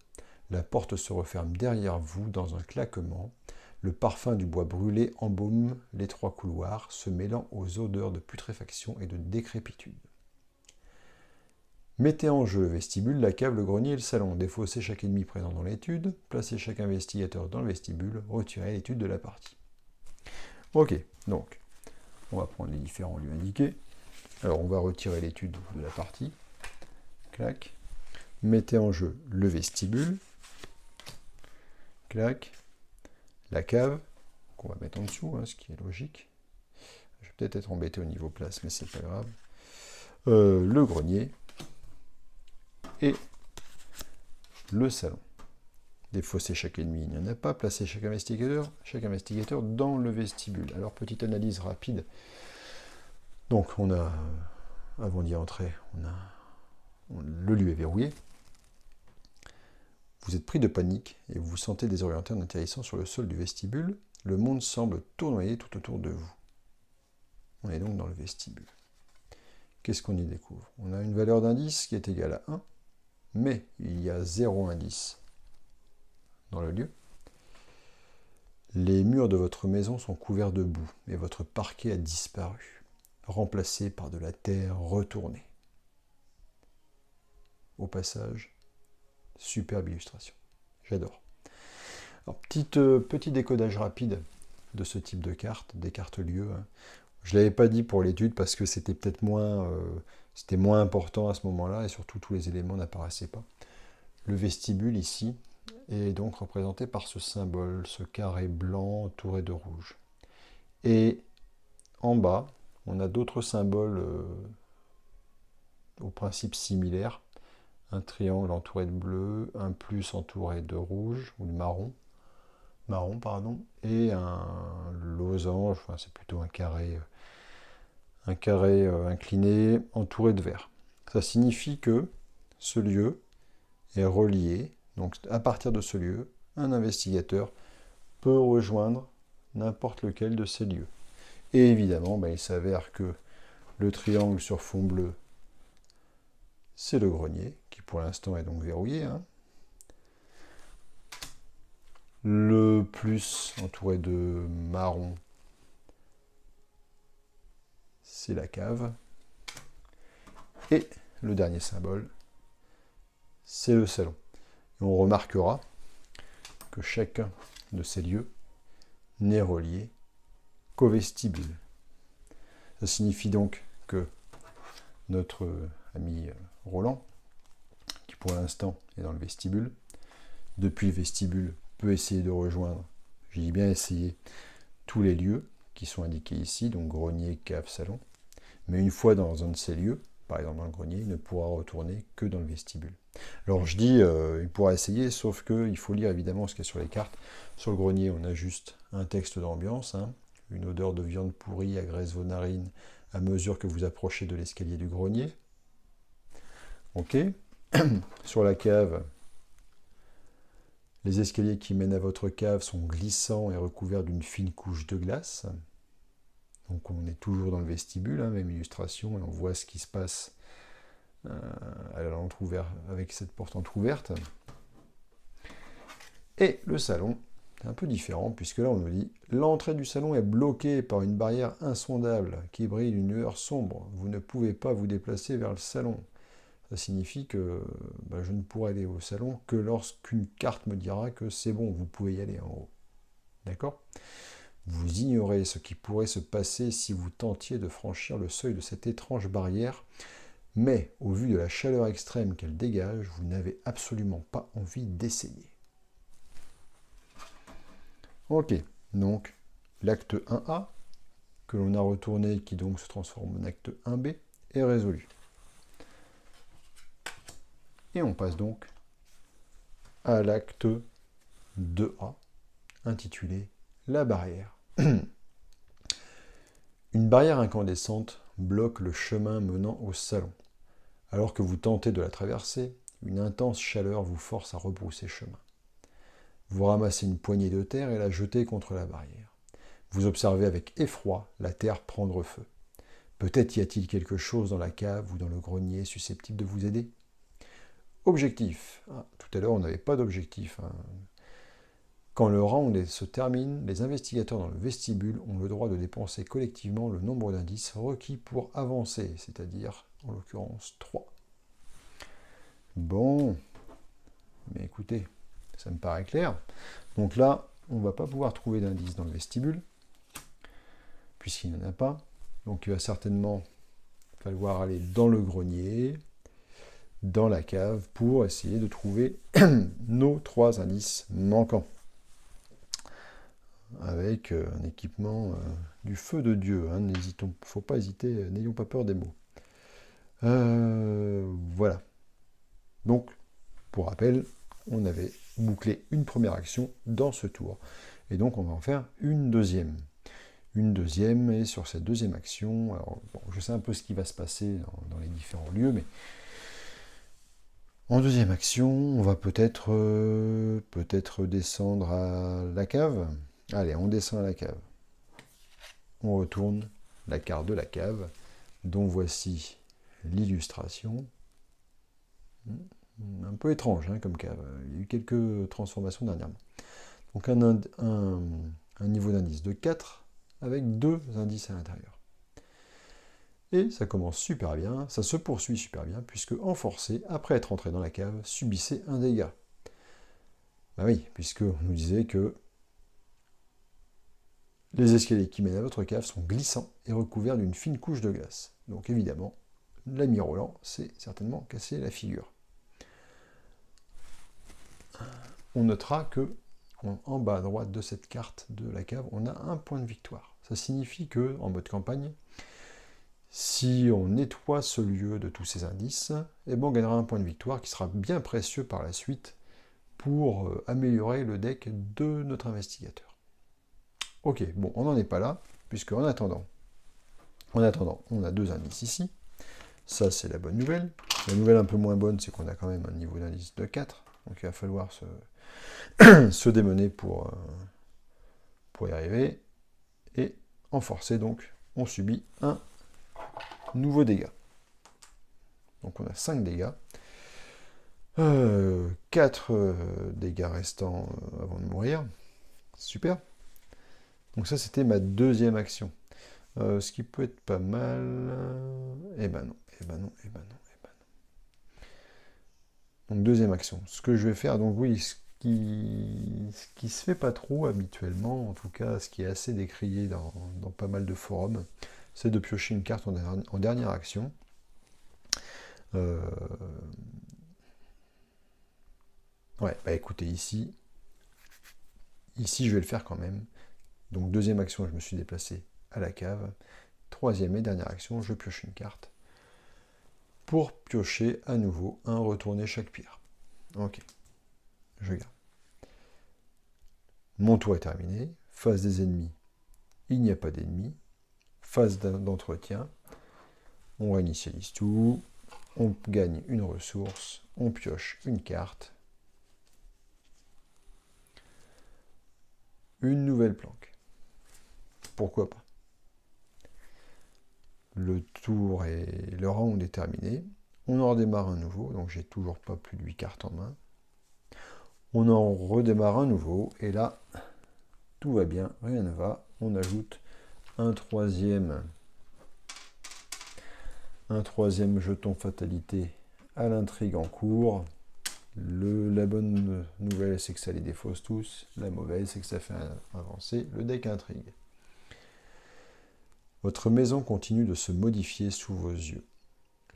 La porte se referme derrière vous dans un claquement. Le parfum du bois brûlé embaume les 3 couloirs, se mêlant aux odeurs de putréfaction et de décrépitude. Mettez en jeu le vestibule, la cave, le grenier et le salon. Défaussez chaque ennemi présent dans l'étude. Placez chaque investigateur dans le vestibule. Retirez l'étude de la partie. Ok, donc, on va prendre les différents lieux indiqués. Alors, on va retirer l'étude de la partie. Clac. Mettez en jeu le vestibule. Clac. La cave, qu'on va mettre en dessous, ce qui est logique. Je vais peut-être être embêté au niveau place, mais c'est pas grave. Le grenier. Et le salon. Défausser chaque ennemi, il n'y en a pas. Placer chaque investigateur dans le vestibule. Alors, petite analyse rapide. Donc, on a, avant d'y entrer, le lieu est verrouillé. Vous êtes pris de panique et vous vous sentez désorienté en atterrissant sur le sol du vestibule. Le monde semble tournoyer tout autour de vous. On est donc dans le vestibule. Qu'est-ce qu'on y découvre? On a une valeur d'indice qui est égale à 1. Mais il y a 0 indice dans le lieu. Les murs de votre maison sont couverts de boue et votre parquet a disparu, remplacé par de la terre retournée. Au passage, superbe illustration. J'adore. Alors, petit décodage rapide de ce type de carte, des cartes lieux. Je ne l'avais pas dit pour l'étude parce que c'était peut-être moins important à ce moment-là et surtout tous les éléments n'apparaissaient pas. Le vestibule ici est donc représenté par ce symbole, ce carré blanc entouré de rouge. Et en bas, on a d'autres symboles au principe similaire. Un triangle entouré de bleu, un plus entouré de rouge ou de marron, et un losange, enfin c'est plutôt un carré incliné entouré de vert. Ça signifie que ce lieu est relié, donc à partir de ce lieu, un investigateur peut rejoindre n'importe lequel de ces lieux. Et évidemment, il s'avère que le triangle sur fond bleu, c'est le grenier, qui pour l'instant est donc verrouillé. Hein. Le plus entouré de marron, c'est la cave. Et le dernier symbole, c'est le salon. Et on remarquera que chacun de ces lieux n'est relié qu'au vestibule. Ça signifie donc que notre ami Roland, qui pour l'instant est dans le vestibule, depuis le vestibule peut essayer de rejoindre, j'ai dit bien essayer, tous les lieux qui sont indiqués ici, donc grenier, cave, salon. Mais une fois dans un de ces lieux, par exemple dans le grenier, il ne pourra retourner que dans le vestibule. Alors je dis, il pourra essayer, sauf qu'il faut lire évidemment ce qu'il y a sur les cartes. Sur le grenier, on a juste un texte d'ambiance, hein, une odeur de viande pourrie agresse vos narines à mesure que vous approchez de l'escalier du grenier. Ok. Sur la cave, les escaliers qui mènent à votre cave sont glissants et recouverts d'une fine couche de glace. Donc on est toujours dans le vestibule, hein, même illustration, et on voit ce qui se passe à l'entrouvert avec cette porte entrouverte. Et le salon, c'est un peu différent, puisque là on nous dit « L'entrée du salon est bloquée par une barrière insondable qui brille d'une lueur sombre. Vous ne pouvez pas vous déplacer vers le salon. » Ça signifie que je ne pourrai aller au salon que lorsqu'une carte me dira que c'est bon, vous pouvez y aller en haut. D'accord ? Vous ignorez ce qui pourrait se passer si vous tentiez de franchir le seuil de cette étrange barrière, mais au vu de la chaleur extrême qu'elle dégage, vous n'avez absolument pas envie d'essayer. Ok, donc l'acte 1A, que l'on a retourné, qui donc se transforme en acte 1B, est résolu. Et on passe donc à l'acte 2A, intitulé « La barrière ». Une barrière incandescente bloque le chemin menant au salon. Alors que vous tentez de la traverser, une intense chaleur vous force à rebrousser chemin. Vous ramassez une poignée de terre et la jetez contre la barrière. Vous observez avec effroi la terre prendre feu. Peut-être y a-t-il quelque chose dans la cave ou dans le grenier susceptible de vous aider ? Objectif. Tout à l'heure, on n'avait pas d'objectif. Hein. Quand le round se termine, les investigateurs dans le vestibule ont le droit de dépenser collectivement le nombre d'indices requis pour avancer, c'est-à-dire, en l'occurrence, 3. Bon, mais écoutez, ça me paraît clair. Donc là, on ne va pas pouvoir trouver d'indices dans le vestibule, puisqu'il n'y en a pas. Donc il va certainement falloir aller dans le grenier, dans la cave, pour essayer de trouver nos 3 indices manquants. Avec un équipement du feu de Dieu. Hein, faut pas hésiter, n'ayons pas peur des mots. Voilà. Donc, pour rappel, on avait bouclé une première action dans ce tour. Et donc, on va en faire une deuxième. Une deuxième, et sur cette deuxième action, alors, bon, je sais un peu ce qui va se passer dans les différents lieux, mais en deuxième action, on va peut-être descendre à la cave. Allez, on descend à la cave. On retourne la carte de la cave, dont voici l'illustration. Un peu étrange hein, comme cave. Il y a eu quelques transformations dernièrement. Donc un niveau d'indice de 4 avec 2 indices à l'intérieur. Et ça commence super bien, ça se poursuit super bien, puisque enforcé, après être entré dans la cave, subissait un dégât. Bah oui, puisque on nous disait que les escaliers qui mènent à votre cave sont glissants et recouverts d'une fine couche de glace. Donc évidemment, l'ami Roland s'est certainement cassé la figure. On notera que en bas à droite de cette carte de la cave, on a un point de victoire. Ça signifie que, en mode campagne, si on nettoie ce lieu de tous ces indices, on gagnera un point de victoire qui sera bien précieux par la suite pour améliorer le deck de notre investigateur. Ok, bon, on n'en est pas là, puisque en attendant, on a 2 indices ici. Ça, c'est la bonne nouvelle. La nouvelle un peu moins bonne, c'est qu'on a quand même un niveau d'indice de 4. Donc il va falloir se démener pour y arriver. Et En forcé, donc, on subit un nouveau dégât. Donc on a 5 dégâts. 4 dégâts restants avant de mourir. Super. Donc ça, c'était ma deuxième action. Ce qui peut être pas mal... Eh ben non, eh ben non, eh ben non, eh ben non. Donc deuxième action. Ce que je vais faire, donc oui, ce qui se fait pas trop habituellement, en tout cas ce qui est assez décrié dans pas mal de forums, c'est de piocher une carte en dernière action. Ouais, bah écoutez, ici, je vais le faire quand même. Donc deuxième action, je me suis déplacé à la cave. Troisième et dernière action, je pioche une carte pour piocher à nouveau un retourner chaque pierre. Ok, je garde. Mon tour est terminé. Phase des ennemis, il n'y a pas d'ennemis. Phase d'entretien, on réinitialise tout. On gagne une ressource, on pioche une carte. Une nouvelle planque. Pourquoi pas? Le tour et le round est terminé. On en redémarre un nouveau, donc j'ai toujours pas plus de 8 cartes en main. On en redémarre un nouveau, et là, tout va bien, rien ne va. On ajoute un troisième jeton fatalité à l'intrigue en cours. La bonne nouvelle, c'est que ça les défausse tous. La mauvaise, c'est que ça fait avancer le deck intrigue. Votre maison continue de se modifier sous vos yeux.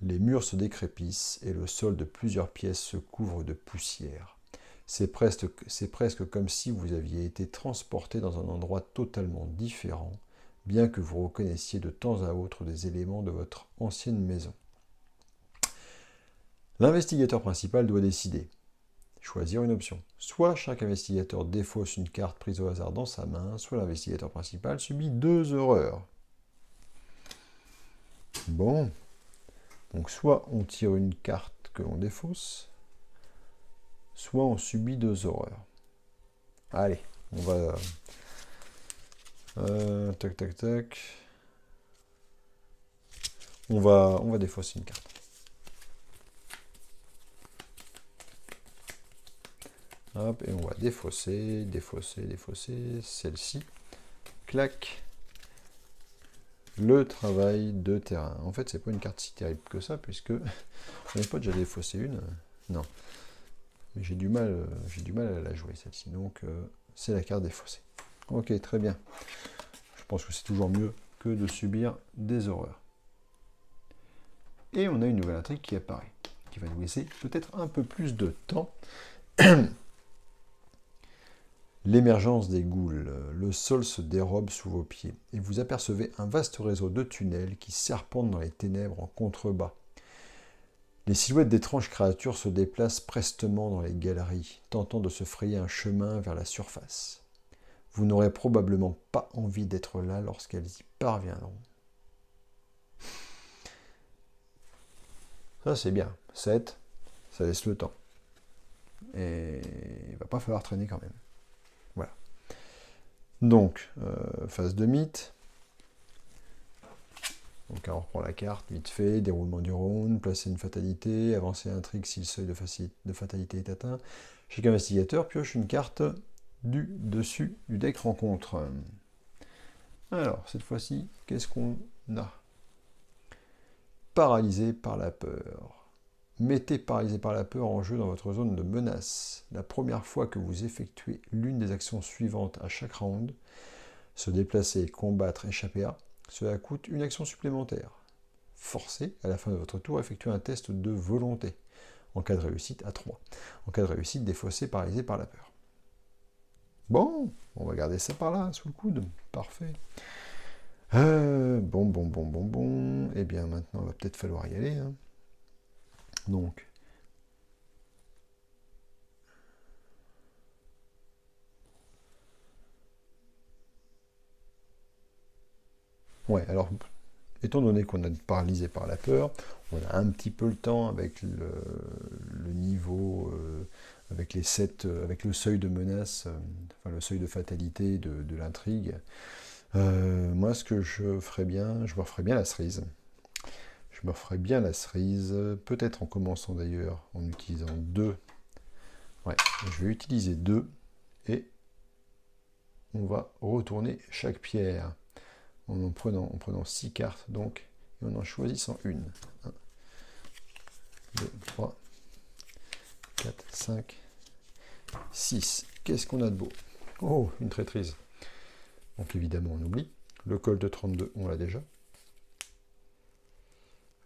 Les murs se décrépissent et le sol de plusieurs pièces se couvre de poussière. C'est presque comme si vous aviez été transporté dans un endroit totalement différent, bien que vous reconnaissiez de temps à autre des éléments de votre ancienne maison. L'investigateur principal doit décider. Choisir une option. Soit chaque investigateur défausse une carte prise au hasard dans sa main, soit l'investigateur principal subit 2 horreurs. Bon. Donc soit on tire une carte que l'on défausse, soit on subit 2 horreurs. Allez, on va... tac, tac, tac. On va défausser une carte. Hop, et on va défausser celle-ci. Clac. Le travail de terrain. En fait, c'est pas une carte si terrible que ça, puisque j'en ai pas déjà défaussé une. Non. Mais j'ai du mal à la jouer, celle-ci. Donc, c'est la carte défaussée. Ok, très bien. Je pense que c'est toujours mieux que de subir des horreurs. Et on a une nouvelle intrigue qui apparaît, qui va nous laisser peut-être un peu plus de temps. L'émergence des ghouls, le sol se dérobe sous vos pieds, et vous apercevez un vaste réseau de tunnels qui serpentent dans les ténèbres en contrebas. Les silhouettes d'étranges créatures se déplacent prestement dans les galeries, tentant de se frayer un chemin vers la surface. Vous n'aurez probablement pas envie d'être là lorsqu'elles y parviendront. Ça c'est bien, 7, ça laisse le temps. Et il va pas falloir traîner quand même. Voilà. Donc, phase de mythe. Donc on reprend la carte, vite fait, déroulement du round, placer une fatalité, avancer l'intrigue si le seuil de fatalité est atteint. Chaque investigateur pioche une carte du dessus du deck rencontre. Alors, cette fois-ci, qu'est-ce qu'on a? Paralysé par la peur. Mettez paralysé par la peur en jeu dans votre zone de menace. La première fois que vous effectuez l'une des actions suivantes à chaque round, se déplacer, combattre, échapper à, cela coûte une action supplémentaire. Forcez, à la fin de votre tour, effectuer un test de volonté. En cas de réussite, à 3. En cas de réussite, défaussé, paralysé par la peur. Bon, on va garder ça par là, sous le coude. Parfait. Bon. Eh bien, maintenant, il va peut-être falloir y aller. Hein. Donc, ouais, alors, étant donné qu'on a paralysé par la peur, on a un petit peu le temps avec le niveau, avec les 7, avec le seuil de menace, enfin le seuil de fatalité de l'intrigue. Moi, ce que je ferais bien, je me referais bien la cerise. Je me referais bien la cerise, peut-être en commençant d'ailleurs en utilisant 2. Ouais, je vais utiliser 2 et on va retourner chaque pierre en prenant 6 cartes donc et en choisissant une. 1, 2, 3, 4, 5, 6. Qu'est-ce qu'on a de beau? Oh, une traîtrise. Donc évidemment on oublie. Le col de 32, on l'a déjà.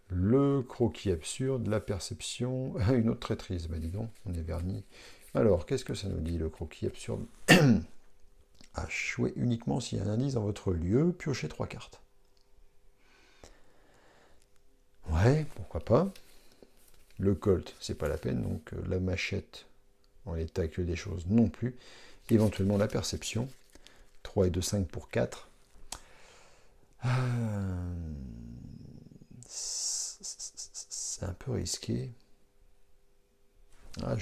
Le croquis absurde, la perception, une autre traîtrise. Bah dis donc, on est verni. Alors, qu'est-ce que ça nous dit le croquis absurde? À jouer uniquement s'il y a un indice dans votre lieu, piochez 3 cartes. Ouais, pourquoi pas. Le colt, c'est pas la peine, donc la machette, en l'état actuel des choses, non plus. Éventuellement la perception. 3 et 2, 5 pour 4. C'est un peu risqué. Ah,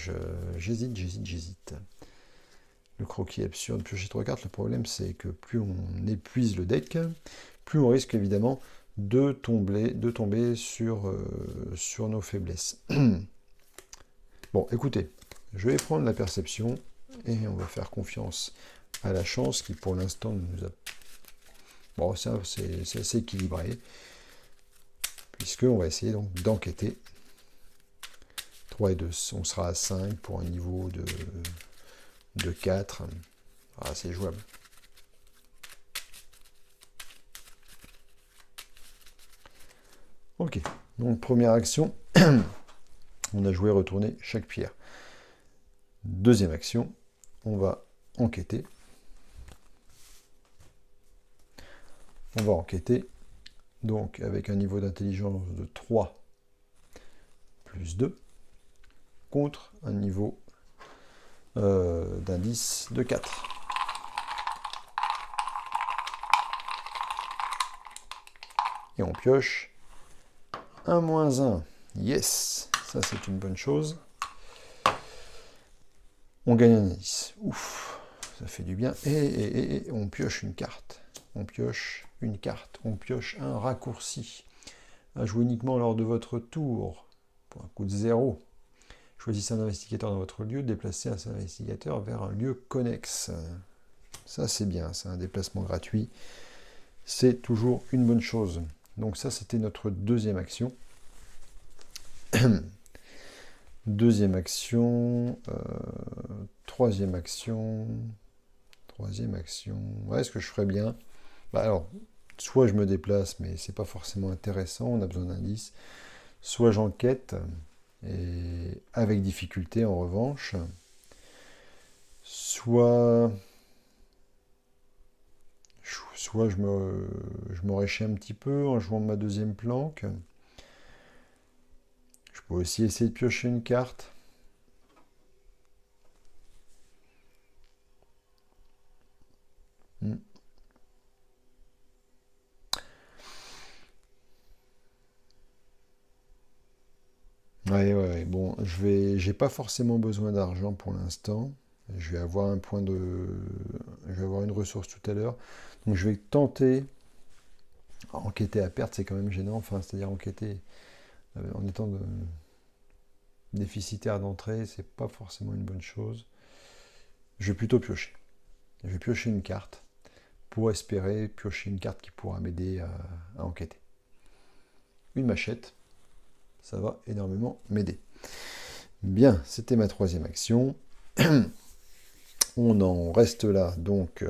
j'hésite. Le croquis absurde, piocher 3 cartes. Le problème, c'est que plus on épuise le deck, plus on risque évidemment de tomber sur nos faiblesses. Bon, écoutez, je vais prendre la perception et on va faire confiance à la chance qui, pour l'instant, nous a... Bon, c'est assez équilibré, puisqu'on va essayer donc d'enquêter. 3 et 2, on sera à 5 pour un niveau de 4. Ah, c'est jouable. Ok, donc première action, on a joué retourner chaque pierre. Deuxième action, on va enquêter. On va enquêter, donc avec un niveau d'intelligence de 3 plus 2, contre un niveau d'indice de 4. Et on pioche 1 moins 1. Yes, ça c'est une bonne chose. On gagne un indice. Ouf, ça fait du bien. Et on pioche une carte. On pioche une carte. On pioche un raccourci. À jouer uniquement lors de votre tour. Pour un coût de 0. Choisissez un investigateur dans votre lieu. Déplacez un investigateur vers un lieu connexe. Ça c'est bien, c'est un déplacement gratuit. C'est toujours une bonne chose. Donc ça c'était notre deuxième action. Deuxième action, troisième action, ouais, ce que je ferais bien, bah alors, soit je me déplace, mais c'est pas forcément intéressant, on a besoin d'indices, soit j'enquête, et avec difficulté en revanche, soit je m'enrichis un petit peu en jouant ma deuxième planque. Je peux aussi essayer de piocher une carte. Ouais. Bon, j'ai pas forcément besoin d'argent pour l'instant. Je vais avoir je vais avoir une ressource tout à l'heure. Donc je vais tenter. Enquêter à perte, c'est quand même gênant. Enfin, c'est-à-dire enquêter en étant déficitaire d'entrée, c'est pas forcément une bonne chose. Je vais plutôt piocher. Je vais piocher une carte pour espérer piocher une carte qui pourra m'aider à enquêter. Une machette, ça va énormément m'aider. Bien, c'était ma troisième action. On en reste là, donc,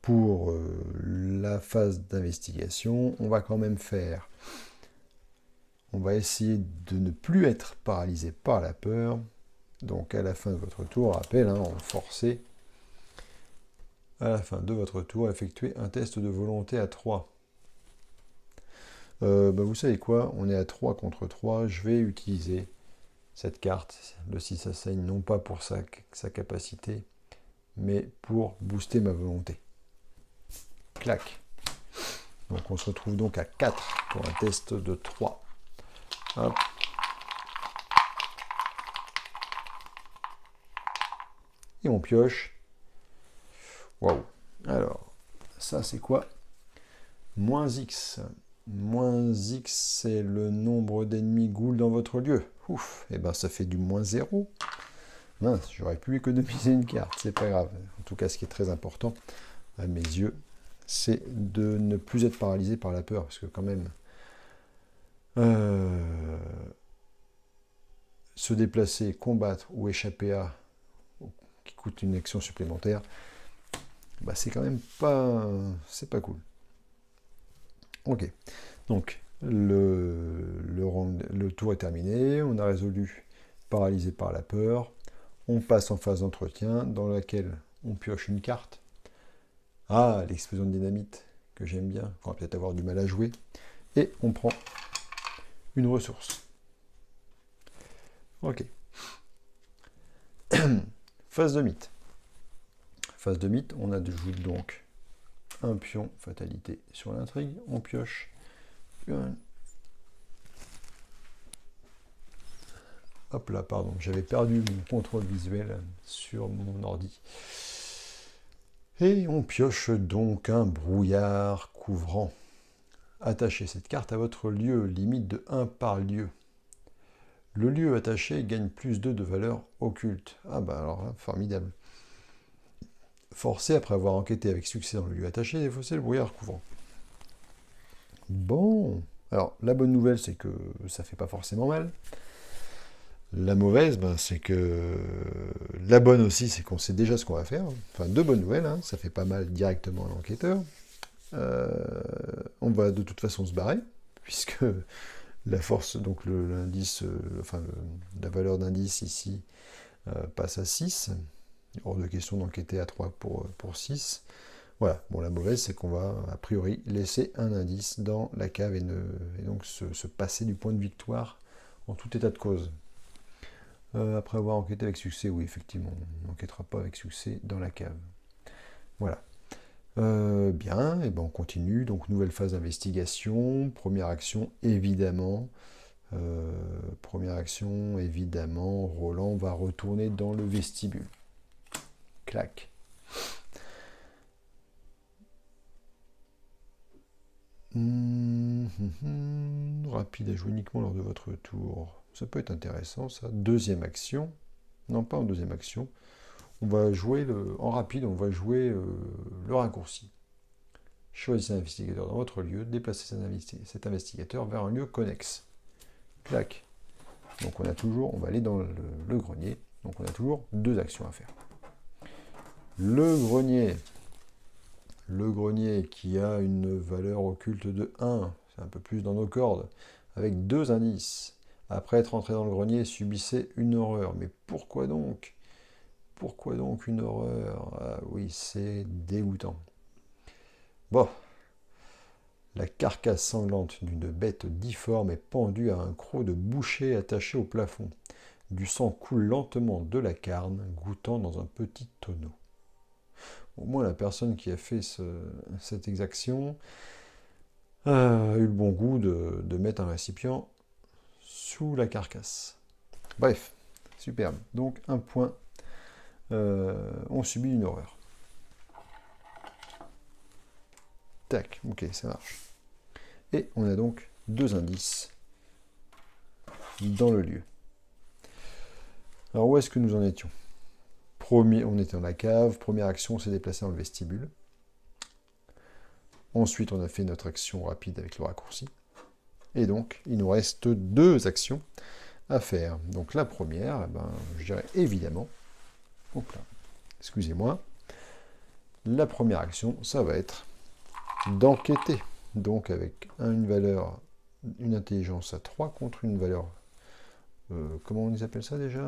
pour la phase d'investigation. On va quand même faire... On va essayer de ne plus être paralysé par la peur. Donc, à la fin de votre tour, rappel, en forcé. À la fin de votre tour, effectuez un test de volonté à 3. Vous savez quoi? On est à 3 contre 3. Je vais utiliser cette carte, le 6 assaigne, non pas pour sa capacité, mais pour booster ma volonté. Clac. Donc on se retrouve donc à 4 pour un test de 3. Hop. Et on pioche. Waouh. Alors, Ça, c'est quoi? Moins X. Moins X, c'est le nombre d'ennemis ghouls dans votre lieu. Ouf, et ben ça fait du moins 0. Mince, j'aurais pu économiser une carte, c'est pas grave. En tout cas, ce qui est très important, à mes yeux, c'est de ne plus être paralysé par la peur, parce que quand même, se déplacer, combattre ou échapper à, qui coûte une action supplémentaire, bah c'est quand même pas, c'est pas cool. Ok, donc le tour est terminé, on a résolu paralysé par la peur, on passe en phase d'entretien dans laquelle on pioche une carte. Ah, l'explosion de dynamite, que j'aime bien, qu'on va peut-être avoir du mal à jouer, et on prend une ressource. Ok. Phase de mythe. Phase de mythe, on ajoute donc un pion fatalité sur l'intrigue, on pioche hop là, pardon, j'avais perdu mon contrôle visuel sur mon ordi. Et on pioche donc un brouillard couvrant. Attachez cette carte à votre lieu, limite de 1 par lieu. Le lieu attaché gagne plus 2 de valeur occulte. Ah bah alors là, formidable. Forcé, après avoir enquêté avec succès dans le lieu attaché, défausser le brouillard couvrant. Bon. Alors, la bonne nouvelle, c'est que ça fait pas forcément mal. La mauvaise, ben, c'est que... La bonne aussi, c'est qu'on sait déjà ce qu'on va faire. Enfin, deux bonnes nouvelles, hein. Ça fait pas mal directement à l'enquêteur. On va de toute façon se barrer, puisque la force, donc l'indice, la valeur d'indice ici passe à 6. Hors de question d'enquêter à 3 pour 6. Voilà. Bon, la mauvaise, c'est qu'on va, a priori, laisser un indice dans la cave et donc se passer du point de victoire en tout état de cause. Après avoir enquêté avec succès, oui, effectivement, on n'enquêtera pas avec succès dans la cave. Voilà. Bien, et ben on continue. Donc, nouvelle phase d'investigation. Première action, évidemment. Roland va retourner dans le vestibule. Clac. Rapide à jouer uniquement lors de votre tour. Ça peut être intéressant, ça. Deuxième action. Non, pas en deuxième action. On va jouer en rapide, on va jouer le raccourci. Choisissez un investigateur dans votre lieu, déplacez cet investigateur vers un lieu connexe. Clac. Donc on va aller dans le grenier. Donc on a toujours deux actions à faire. Le grenier qui a une valeur occulte de 1, c'est un peu plus dans nos cordes, avec deux indices. Après être entré dans le grenier, subissez une horreur. Mais pourquoi donc? Pourquoi donc une horreur? Ah oui, c'est dégoûtant. Bon. La carcasse sanglante d'une bête difforme est pendue à un croc de boucher attaché au plafond. Du sang coule lentement de la carne, goûtant dans un petit tonneau. Au moins, la personne qui a fait cette exaction a eu le bon goût de mettre un récipient sous la carcasse. Bref, superbe. Donc, un point. On subit une horreur. Tac, ok, ça marche. Et on a donc deux indices dans le lieu. Alors, où est-ce que nous en étions? On était dans la cave. Première action, on s'est déplacé dans le vestibule. Ensuite, on a fait notre action rapide avec le raccourci. Et donc, il nous reste deux actions à faire. Donc, la première, je dirais évidemment... Hop là, excusez-moi. La première action, ça va être d'enquêter. Donc, avec une intelligence à 3 contre une valeur... comment on appelle ça déjà?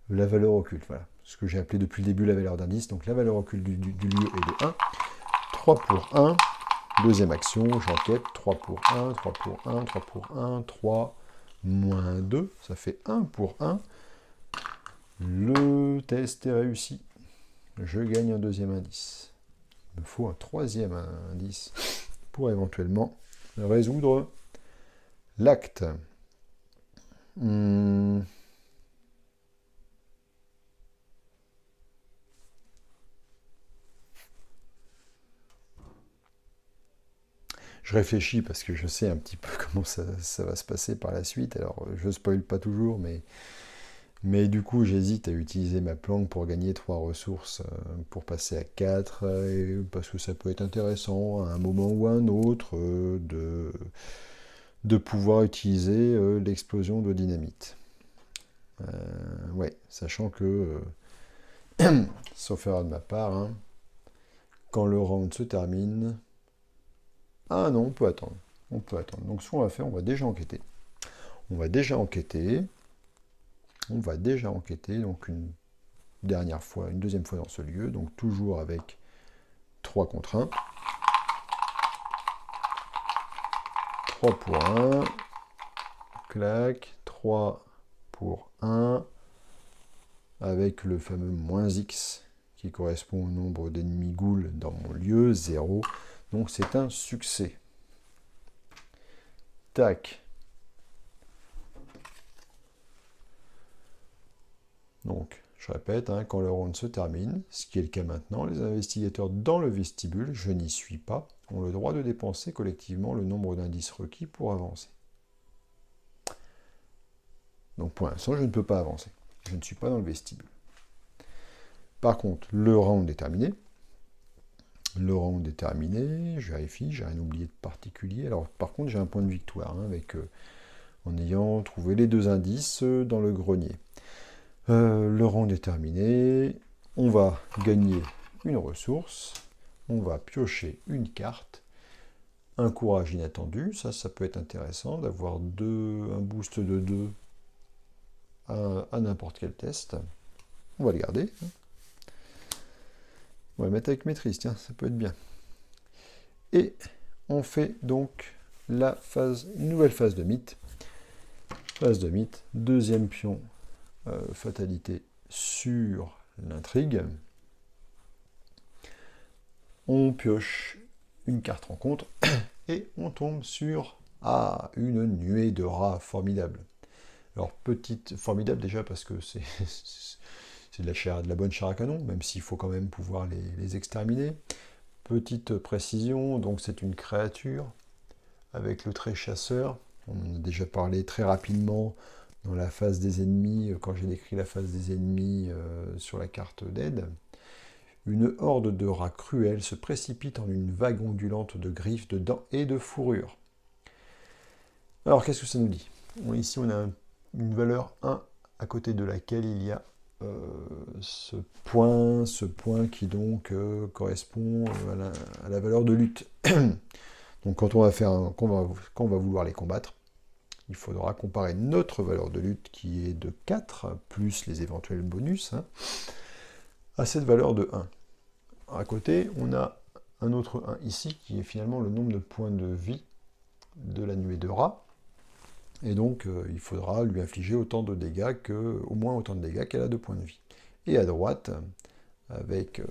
La valeur occulte, voilà. Ce que j'ai appelé depuis le début la valeur d'indice. Donc la valeur occulte du lieu est de 1. 3 pour 1. Deuxième action, j'enquête. 3 pour 1, 3 pour 1, 3 pour 1, 3, moins 2. Ça fait 1 pour 1. Le test est réussi. Je gagne un deuxième indice. Il me faut un troisième indice pour éventuellement résoudre l'acte. Je réfléchis parce que je sais un petit peu comment ça va se passer par la suite. Alors, je spoil pas toujours, mais du coup, j'hésite à utiliser ma planque pour gagner 3 ressources, pour passer à 4, parce que ça peut être intéressant à un moment ou à un autre de pouvoir utiliser l'explosion de dynamite. Ouais, sachant que, sauf erreur de ma part, hein, quand le round se termine... Ah non, on peut attendre. On peut attendre. Donc ce qu'on va faire, on va déjà enquêter. On va déjà enquêter. On va déjà enquêter, donc une dernière fois, une deuxième fois dans ce lieu, donc toujours avec 3 contre 1. 3 pour 1. Clac. 3 pour 1. Avec le fameux moins X qui correspond au nombre d'ennemis ghouls dans mon lieu, 0. Donc c'est un succès. Tac. Donc, je répète, hein, quand le round se termine, ce qui est le cas maintenant, les investigateurs dans le vestibule, je n'y suis pas, ont le droit de dépenser collectivement le nombre d'indices requis pour avancer. Donc pour l'instant, je ne peux pas avancer. Je ne suis pas dans le vestibule. Par contre, le round est terminé. Le round est terminé, je vérifie, j'ai rien oublié de particulier. Alors par contre, j'ai un point de victoire, hein, en ayant trouvé les 2 indices dans le grenier. Le round est terminé, on va gagner une ressource, on va piocher une carte, un courage inattendu, ça peut être intéressant d'avoir un boost de 2 à n'importe quel test. On va le garder. On va le mettre avec maîtrise, tiens, ça peut être bien. Et on fait donc la nouvelle phase de mythe. Phase de mythe, deuxième pion, fatalité sur l'intrigue. On pioche une carte rencontre et on tombe sur une nuée de rats formidable. Alors petite formidable déjà parce que c'est de la bonne chair à canon, même s'il faut quand même pouvoir les exterminer. Petite précision, donc c'est une créature avec le trait chasseur. On en a déjà parlé très rapidement dans la phase des ennemis, quand j'ai décrit la phase des ennemis sur la carte d'aide. Une horde de rats cruels se précipite en une vague ondulante de griffes, de dents et de fourrures. Alors qu'est-ce que ça nous dit? Ici on a une valeur 1 à côté de laquelle il y a ce point qui donc correspond à la valeur de lutte. Donc quand on va vouloir les combattre, il faudra comparer notre valeur de lutte qui est de 4, plus les éventuels bonus, hein, à cette valeur de 1. À côté, on a un autre 1 ici, qui est finalement le nombre de points de vie de la nuée de rats. Et donc, il faudra lui infliger au moins autant de dégâts qu'elle a de points de vie. Et à droite, avec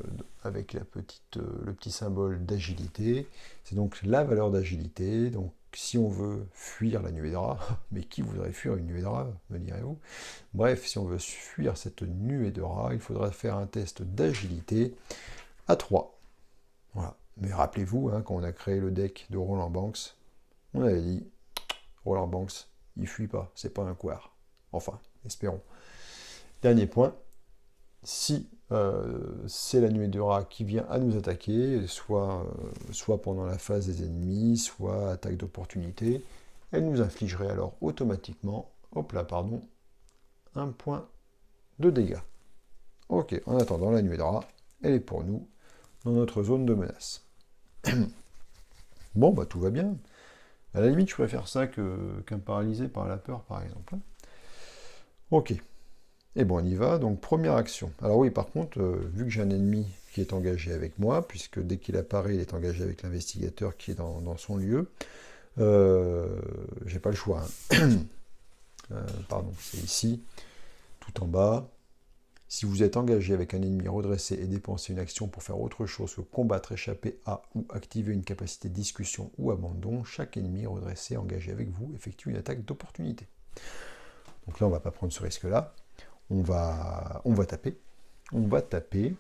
le petit symbole d'agilité, c'est donc la valeur d'agilité. Donc, si on veut fuir la nuée de rats, mais qui voudrait fuir une nuée de rats, me direz-vous? Bref, si on veut fuir cette nuée de rats, il faudra faire un test d'agilité à 3. Voilà. Mais rappelez-vous, hein, quand on a créé le deck de Roland Banks, on avait dit, Roland Banks, il fuit pas, c'est pas un couard. Enfin, espérons. Dernier point, si c'est la nuée de rats qui vient à nous attaquer, soit pendant la phase des ennemis, soit attaque d'opportunité, elle nous infligerait alors automatiquement, un point de dégâts. Ok, en attendant, la nuée de rats, elle est pour nous dans notre zone de menace. Bon, bah tout va bien. À la limite, je préfère ça qu'un paralysé par la peur, par exemple. Ok. Et bon, on y va. Donc, première action. Alors oui, par contre, vu que j'ai un ennemi qui est engagé avec moi, puisque dès qu'il apparaît, il est engagé avec l'investigateur qui est dans son lieu, j'ai pas le choix. Hein. Pardon, c'est ici, tout en bas. Si vous êtes engagé avec un ennemi redressé et dépensez une action pour faire autre chose que combattre, échapper à ou activer une capacité de discussion ou abandon, chaque ennemi redressé engagé avec vous effectue une attaque d'opportunité. Donc là, on ne va pas prendre ce risque-là. On va taper. On va taper.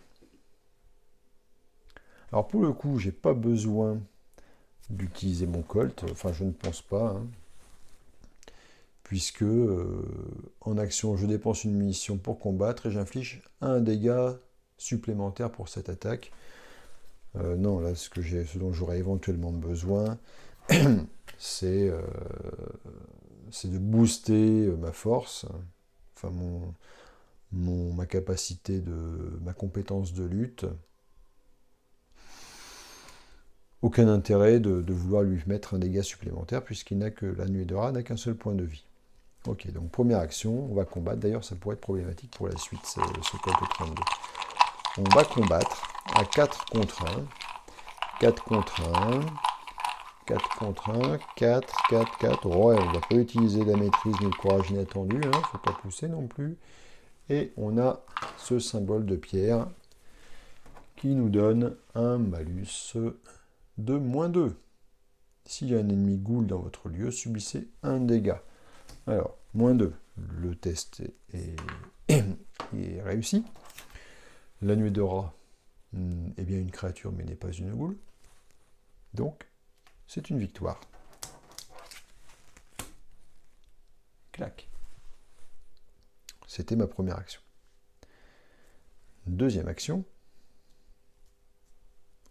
Alors pour le coup, j'ai pas besoin d'utiliser mon Colt. Enfin, je ne pense pas, hein, puisque en action, je dépense une munition pour combattre et j'inflige un dégât supplémentaire pour cette attaque. Non, là, ce dont j'aurais éventuellement besoin, c'est de booster ma force, enfin ma capacité ma compétence de lutte. Aucun intérêt de vouloir lui mettre un dégât supplémentaire puisqu'il n'a que la nuée de rat n'a qu'un seul point de vie. Ok, donc première action, on va combattre. D'ailleurs, ça pourrait être problématique pour la suite, ce Colt 32. On va combattre à 4 contre 1. 4 contre 1. 4 contre 1. 4, 4, 4. Ouais, on ne va pas utiliser la maîtrise ni le courage inattendu. Hein, faut pas pousser non plus. Et on a ce symbole de pierre qui nous donne un malus de -2. S'il y a un ennemi ghoul dans votre lieu, subissez un dégât. Alors, -2. Le test est réussi. La nuée de rat est bien une créature, mais n'est pas une ghoul. Donc, c'est une victoire. Clac. C'était ma première action. Deuxième action.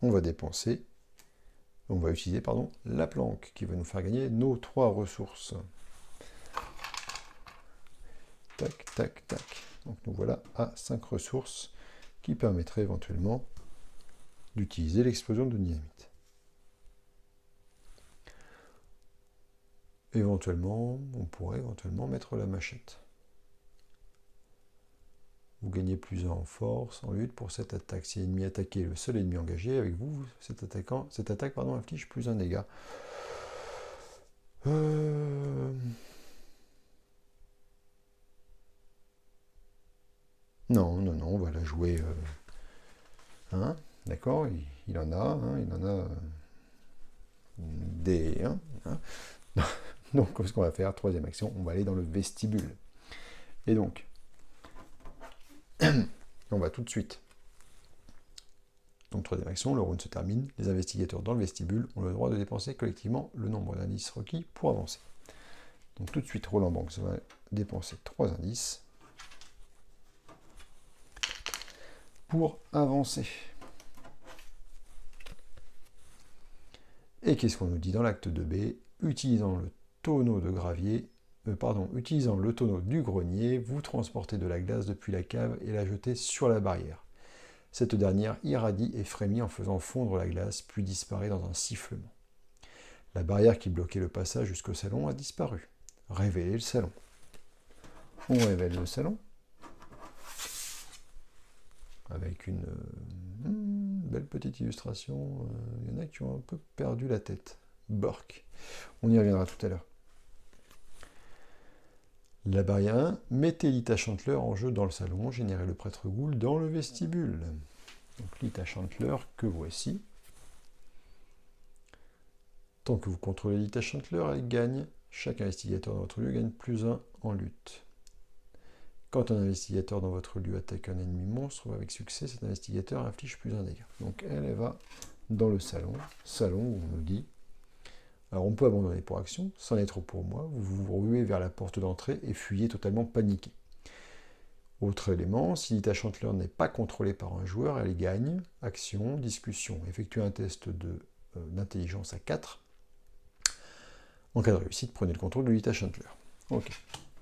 On va utiliser la planque qui va nous faire gagner nos 3 ressources. Tac, tac, tac. Donc nous voilà à 5 ressources qui permettraient éventuellement d'utiliser l'explosion de dynamite. Éventuellement, on pourrait mettre la machette. Vous gagnez plus 1 en force, en lutte pour cette attaque. Si l'ennemi attaqué est le seul ennemi engagé avec vous, cette attaque inflige plus 1 dégât. Non, on va la jouer. Hein, d'accord, il en a des. Hein. Donc, ce qu'on va faire, troisième action, on va aller dans le vestibule. Et donc, on va tout de suite. Donc, troisième action, le round se termine. Les investigateurs dans le vestibule ont le droit de dépenser collectivement le nombre d'indices requis pour avancer. Donc, tout de suite, Roland Banks va dépenser 3 indices pour avancer. Et qu'est-ce qu'on nous dit dans l'acte 2B? Utilisant le tonneau de gravier, utilisant le tonneau du grenier, vous transportez de la glace depuis la cave et la jetez sur la barrière. Cette dernière irradie et frémit en faisant fondre la glace, puis disparaît dans un sifflement. La barrière qui bloquait le passage jusqu'au salon a disparu. Révélez le salon. On révèle le salon avec une belle petite illustration. Il y en a qui ont un peu perdu la tête. Bork. On y reviendra tout à l'heure. La barrière 1, mettez Lita Chandler en jeu dans le salon, générez le prêtre ghoul dans le vestibule. Donc Lita Chandler, que voici. Tant que vous contrôlez Lita Chandler, elle gagne. Chaque investigateur dans votre lieu gagne plus 1 en lutte. Quand un investigateur dans votre lieu attaque un ennemi monstre, avec succès, cet investigateur inflige plus 1 dégât. Donc elle va dans le salon où on nous dit. Alors on peut abandonner pour action, c'en est trop pour moi, vous vous ruez vers la porte d'entrée et fuyez totalement paniqué. Autre élément, si Lita Chandler n'est pas contrôlée par un joueur, elle gagne, action, discussion, effectuez un test d'intelligence à 4. En cas de réussite, prenez le contrôle de Lita Chandler. Ok.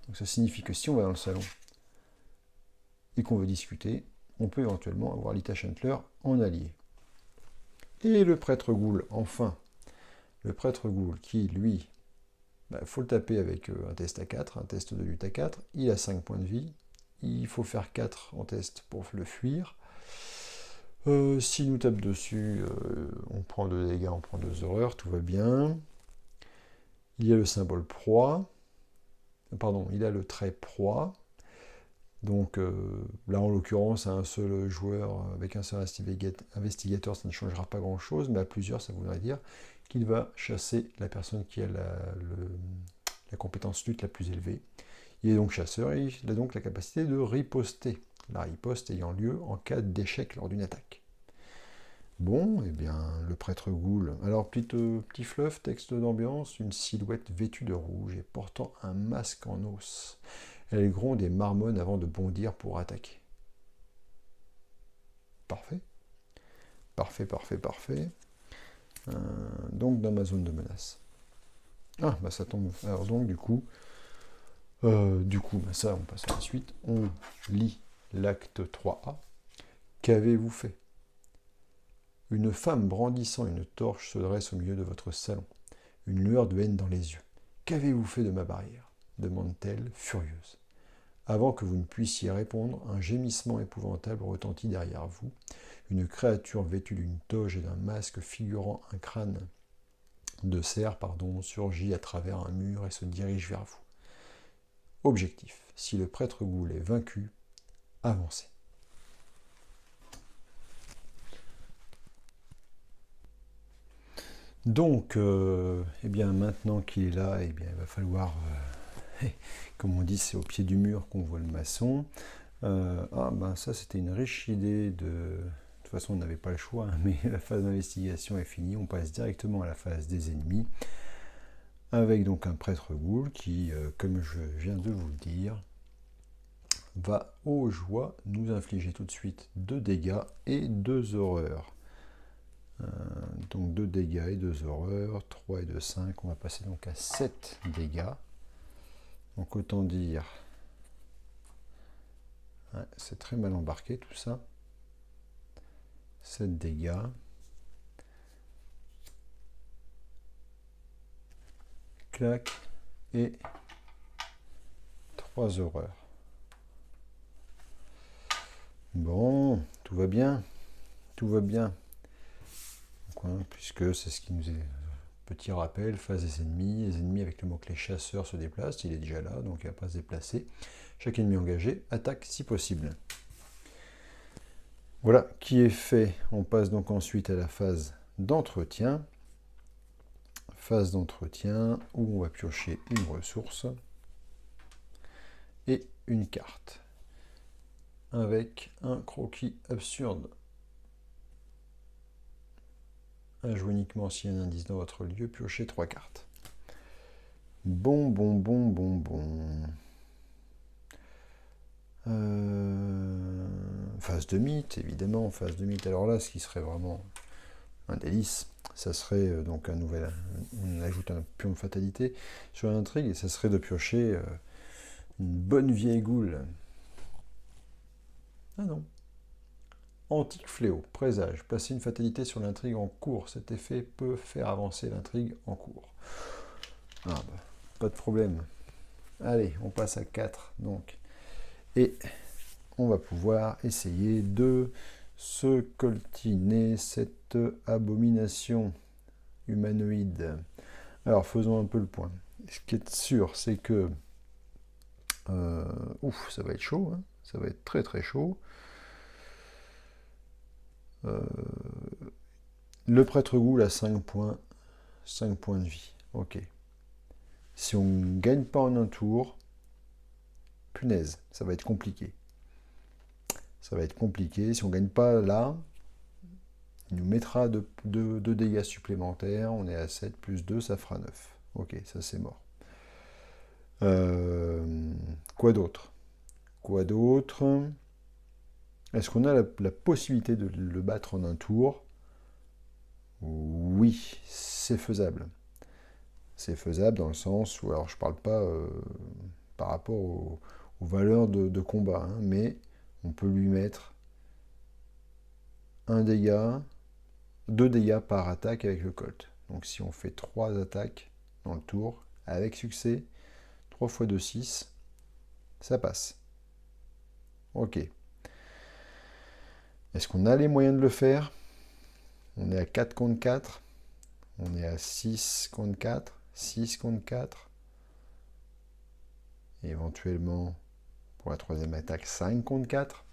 Donc ça signifie que si on va dans le salon et qu'on veut discuter, on peut éventuellement avoir Lita Chandler en allié. Et le prêtre ghoul, enfin. Le prêtre ghoul qui, lui, faut le taper avec un test à 4, un test de lutte à 4. Il a 5 points de vie. Il faut faire 4 en test pour le fuir. S'il nous tape dessus, on prend 2 dégâts, on prend 2 horreurs, tout va bien. Il y a le symbole proie. Pardon, il a le trait proie. Donc là, en l'occurrence, à un seul joueur, avec un seul investigateur, ça ne changera pas grand-chose, mais à plusieurs, ça voudrait dire qu'il va chasser la personne qui a la compétence lutte la plus élevée. Il est donc chasseur et il a donc la capacité de riposter, la riposte ayant lieu en cas d'échec lors d'une attaque. Bon, eh bien, le prêtre Ghoul. Alors, petit fluff, texte d'ambiance, une silhouette vêtue de rouge et portant un masque en os. Elle gronde et marmonne avant de bondir pour attaquer. Parfait. Parfait, parfait, parfait. Donc, dans ma zone de menace. Ah, bah ça tombe. Alors, donc, du coup, bah, ça, on passe à la suite. On lit l'acte 3A. Qu'avez-vous fait? Une femme brandissant une torche se dresse au milieu de votre salon, une lueur de haine dans les yeux. Qu'avez-vous fait de ma barrière? Demande-t-elle, furieuse. Avant que vous ne puissiez répondre, un gémissement épouvantable retentit derrière vous. Une créature vêtue d'une toge et d'un masque figurant un crâne de cerf, surgit à travers un mur et se dirige vers vous. Objectif: si le prêtre Ghoul est vaincu, avancez. Donc, eh bien, maintenant qu'il est là, eh bien, il va falloir, comme on dit, c'est au pied du mur qu'on voit le maçon. Ça, c'était une riche idée de... De toute façon, on n'avait pas le choix, hein, mais la phase d'investigation est finie. On passe directement à la phase des ennemis, avec donc un prêtre Ghoul qui, comme je viens de vous le dire, va aux joies nous infliger tout de suite 2 dégâts et 2 horreurs. Donc 2 dégâts et 2 horreurs, 3 et 2, 5. On va passer donc à 7 dégâts. Donc autant dire... Ouais, c'est très mal embarqué tout ça. 7 dégâts. Clac. Et 3 horreurs. Bon, tout va bien. Tout va bien. Donc, hein, puisque c'est ce qui nous est... Petit rappel, phase des ennemis. Les ennemis avec le mot-clé chasseur se déplacent. Il est déjà là, donc il ne va pas se déplacer. Chaque ennemi engagé attaque si possible. Voilà qui est fait. On passe donc ensuite à la phase d'entretien. Phase d'entretien où on va piocher une ressource et une carte avec un croquis absurde. Un jouer uniquement s'il y a un indice dans votre lieu, piochez 3 cartes. Bon. Phase de mythe, évidemment, phase de mythe. Alors là, ce qui serait vraiment un délice, ça serait donc un nouvel... On ajoute un pion de fatalité sur l'intrigue, et ça serait de piocher une bonne vieille Ghoul. Ah non. Antique fléau, présage, placer une fatalité sur l'intrigue en cours. Cet effet peut faire avancer l'intrigue en cours. Ah bah, pas de problème. Allez, on passe à 4, donc. Et on va pouvoir essayer de se coltiner cette abomination humanoïde. Alors, faisons un peu le point. Ce qui est sûr, c'est que... ça va être chaud, hein. Ça va être très très chaud. Le prêtre Ghoul a 5 points de vie. Ok. Si on ne gagne pas en un tour, punaise, ça va être compliqué. Ça va être compliqué. Si on ne gagne pas là, il nous mettra 2 dégâts supplémentaires. On est à 7 plus 2, ça fera 9. Ok, ça c'est mort. Quoi d'autre? Est-ce qu'on a la possibilité de le battre en un tour? Oui, c'est faisable. C'est faisable dans le sens où, alors je ne parle pas par rapport aux valeurs de combat, hein, mais on peut lui mettre 2 dégâts par attaque avec le Colt. Donc si on fait 3 attaques dans le tour, avec succès, 3 x 2, 6, ça passe. Ok. Est-ce qu'on a les moyens de le faire? On est à 4 contre 4. On est à 6 contre 4. 6 contre 4. Et éventuellement, pour la 3e attaque, 5 contre 4.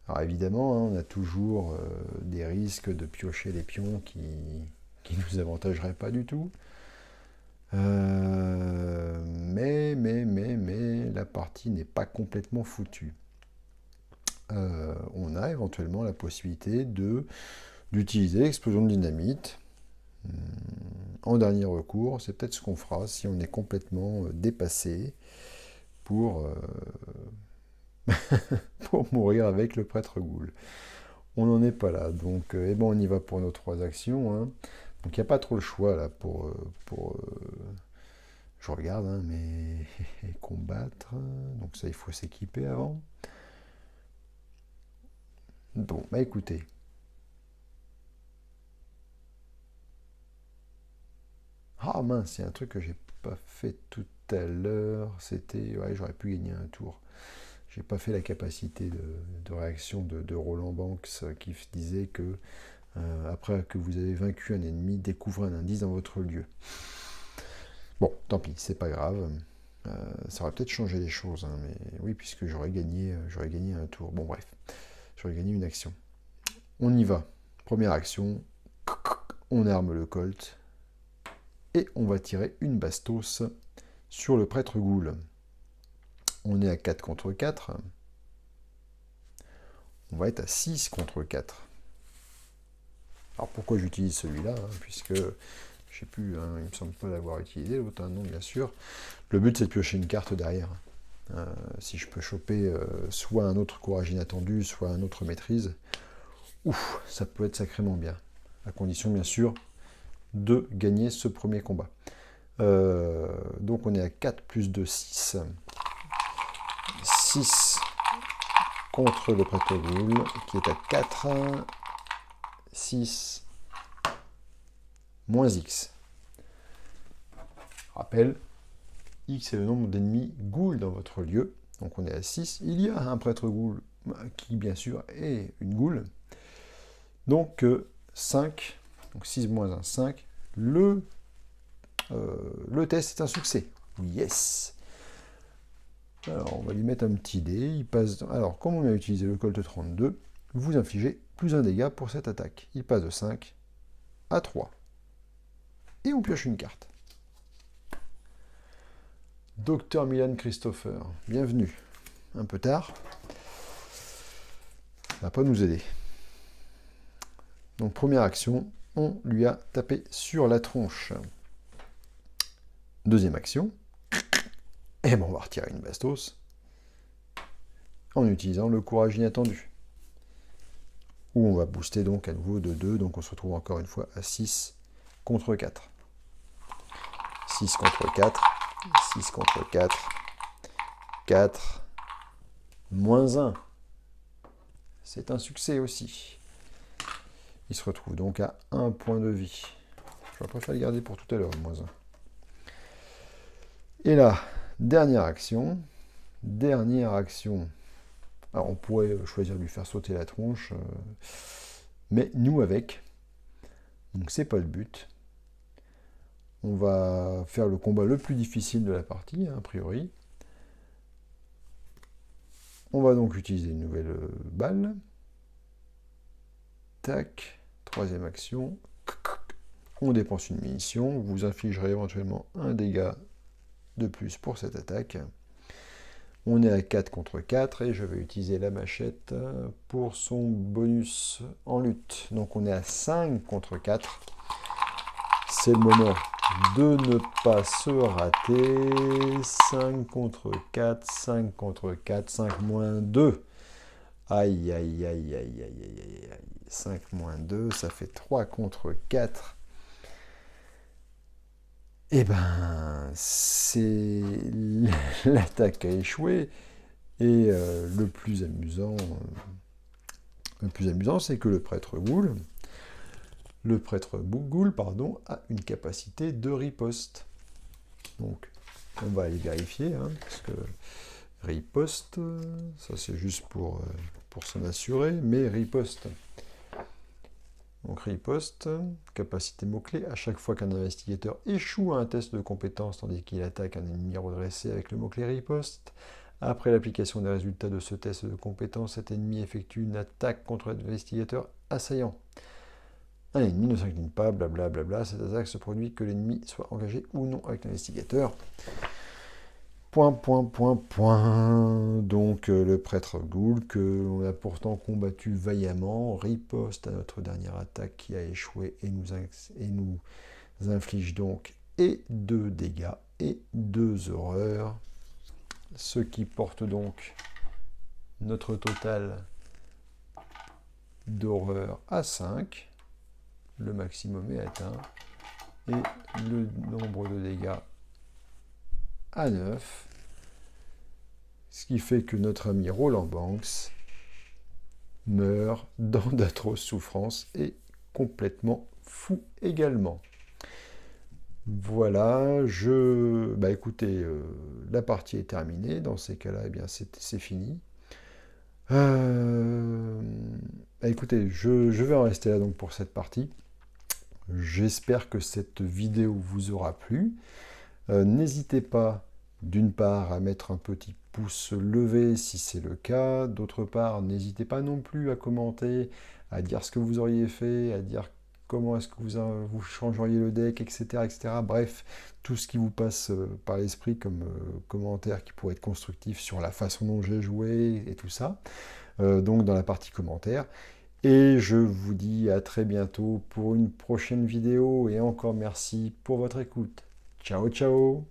Alors évidemment, hein, on a toujours des risques de piocher des pions qui ne nous avantageraient pas du tout. Mais la partie n'est pas complètement foutue. on a éventuellement la possibilité d'utiliser l'explosion de dynamite. En dernier recours, c'est peut-être ce qu'on fera si on est complètement dépassé pour mourir avec le prêtre Ghoul. On n'en est pas là, donc on y va pour nos 3 actions. Hein. Donc il n'y a pas trop le choix là pour je regarde, hein, mais combattre. Donc ça, il faut s'équiper avant. Bon, bah écoutez. Ah mince, il y a un truc que j'ai pas fait tout à l'heure. C'était, ouais, j'aurais pu gagner un tour. J'ai pas fait la capacité de réaction de Roland Banks qui disait que après que vous avez vaincu un ennemi, découvrez un indice dans votre lieu. Bon, tant pis, c'est pas grave. Ça aurait peut-être changé les choses, hein, mais oui, puisque j'aurais gagné un tour. Bon, bref, j'aurais gagné une action. On y va. Première action, on arme le Colt et on va tirer une bastos sur le prêtre Ghoul. On est à 4 contre 4. On va être à 6 contre 4. Alors pourquoi j'utilise celui-là, hein, puisque je sais plus, hein, il me semble pas l'avoir utilisé, l'autre, non, bien sûr. Le but, c'est de piocher une carte derrière. Si je peux choper soit un autre courage inattendu, soit un autre maîtrise, ouf, ça peut être sacrément bien. À condition, bien sûr, de gagner ce premier combat. Donc on est à 4 plus 2, 6. 6 contre le prêtre Ghoul, qui est à 4. 6 moins X. Rappel, X est le nombre d'ennemis Ghoul dans votre lieu. Donc on est à 6. Il y a un prêtre Ghoul qui, bien sûr, est une Ghoul. Donc 5. Donc 6 moins 1, 5. Le test est un succès. Yes. Alors on va lui mettre un petit dé. Il passe. Alors, comme on a utilisé le Colt 32, vous infligez plus un dégât pour cette attaque. Il passe de 5 à 3. Et on pioche une carte. Docteur Milan Christopher, bienvenue. Un peu tard. Ça va pas nous aider. Donc première action, on lui a tapé sur la tronche. Deuxième action, et on va retirer une bastos en utilisant le courage inattendu. Où on va booster donc à nouveau de 2, donc on se retrouve encore une fois à 6 contre 4. 6 contre 4, 6 contre 4, 4, moins 1. C'est un succès aussi. Il se retrouve donc à 1 point de vie. Je préfère le garder pour tout à l'heure, moins 1. Et là, dernière action. Alors on pourrait choisir de lui faire sauter la tronche, mais nous avec. Donc c'est pas le but. On va faire le combat le plus difficile de la partie, a priori. On va donc utiliser une nouvelle balle. Tac. Troisième action. On dépense une munition. Vous infligerez éventuellement un dégât de plus pour cette attaque. On est à 4 contre 4 et je vais utiliser la machette pour son bonus en lutte. Donc on est à 5 contre 4. C'est le moment de ne pas se rater. 5 contre 4, 5 contre 4, 5 moins 2. Aïe, aïe, aïe, aïe, aïe, aïe, aïe. 5 moins 2, ça fait 3 contre 4. Eh ben, c'est l'attaque a échoué. Et le plus amusant, c'est que le prêtre Ghoul, a une capacité de riposte. Donc, on va aller vérifier, hein, parce que riposte, ça c'est juste pour s'en assurer, mais riposte. Donc riposte, capacité mot-clé, à chaque fois qu'un investigateur échoue à un test de compétence tandis qu'il attaque un ennemi redressé avec le mot-clé riposte, après l'application des résultats de ce test de compétence, cet ennemi effectue une attaque contre l'investigateur assaillant. Un ennemi ne s'incline pas, blablabla, cette attaque se produit que l'ennemi soit engagé ou non avec l'investigateur. Donc le prêtre Ghoul, que l'on a pourtant combattu vaillamment, riposte à notre dernière attaque qui a échoué et nous inflige donc et 2 dégâts et 2 horreurs. Ce qui porte donc notre total d'horreur à 5. Le maximum est atteint. Et le nombre de dégâts à 9. Ce qui fait que notre ami Roland Banks meurt dans d'atroces souffrances et complètement fou également. Voilà, écoutez, la partie est terminée. Dans ces cas-là, eh bien, c'est fini. Écoutez, je vais en rester là donc pour cette partie. J'espère que cette vidéo vous aura plu. N'hésitez pas, d'une part, à mettre un petit pouce levé si c'est le cas. D'autre part, n'hésitez pas non plus à commenter, à dire ce que vous auriez fait, à dire comment est-ce que vous changeriez le deck, etc., etc. Bref, tout ce qui vous passe par l'esprit comme commentaire qui pourrait être constructif sur la façon dont j'ai joué et tout ça. Donc dans la partie commentaires. Et je vous dis à très bientôt pour une prochaine vidéo et encore merci pour votre écoute. Ciao ciao!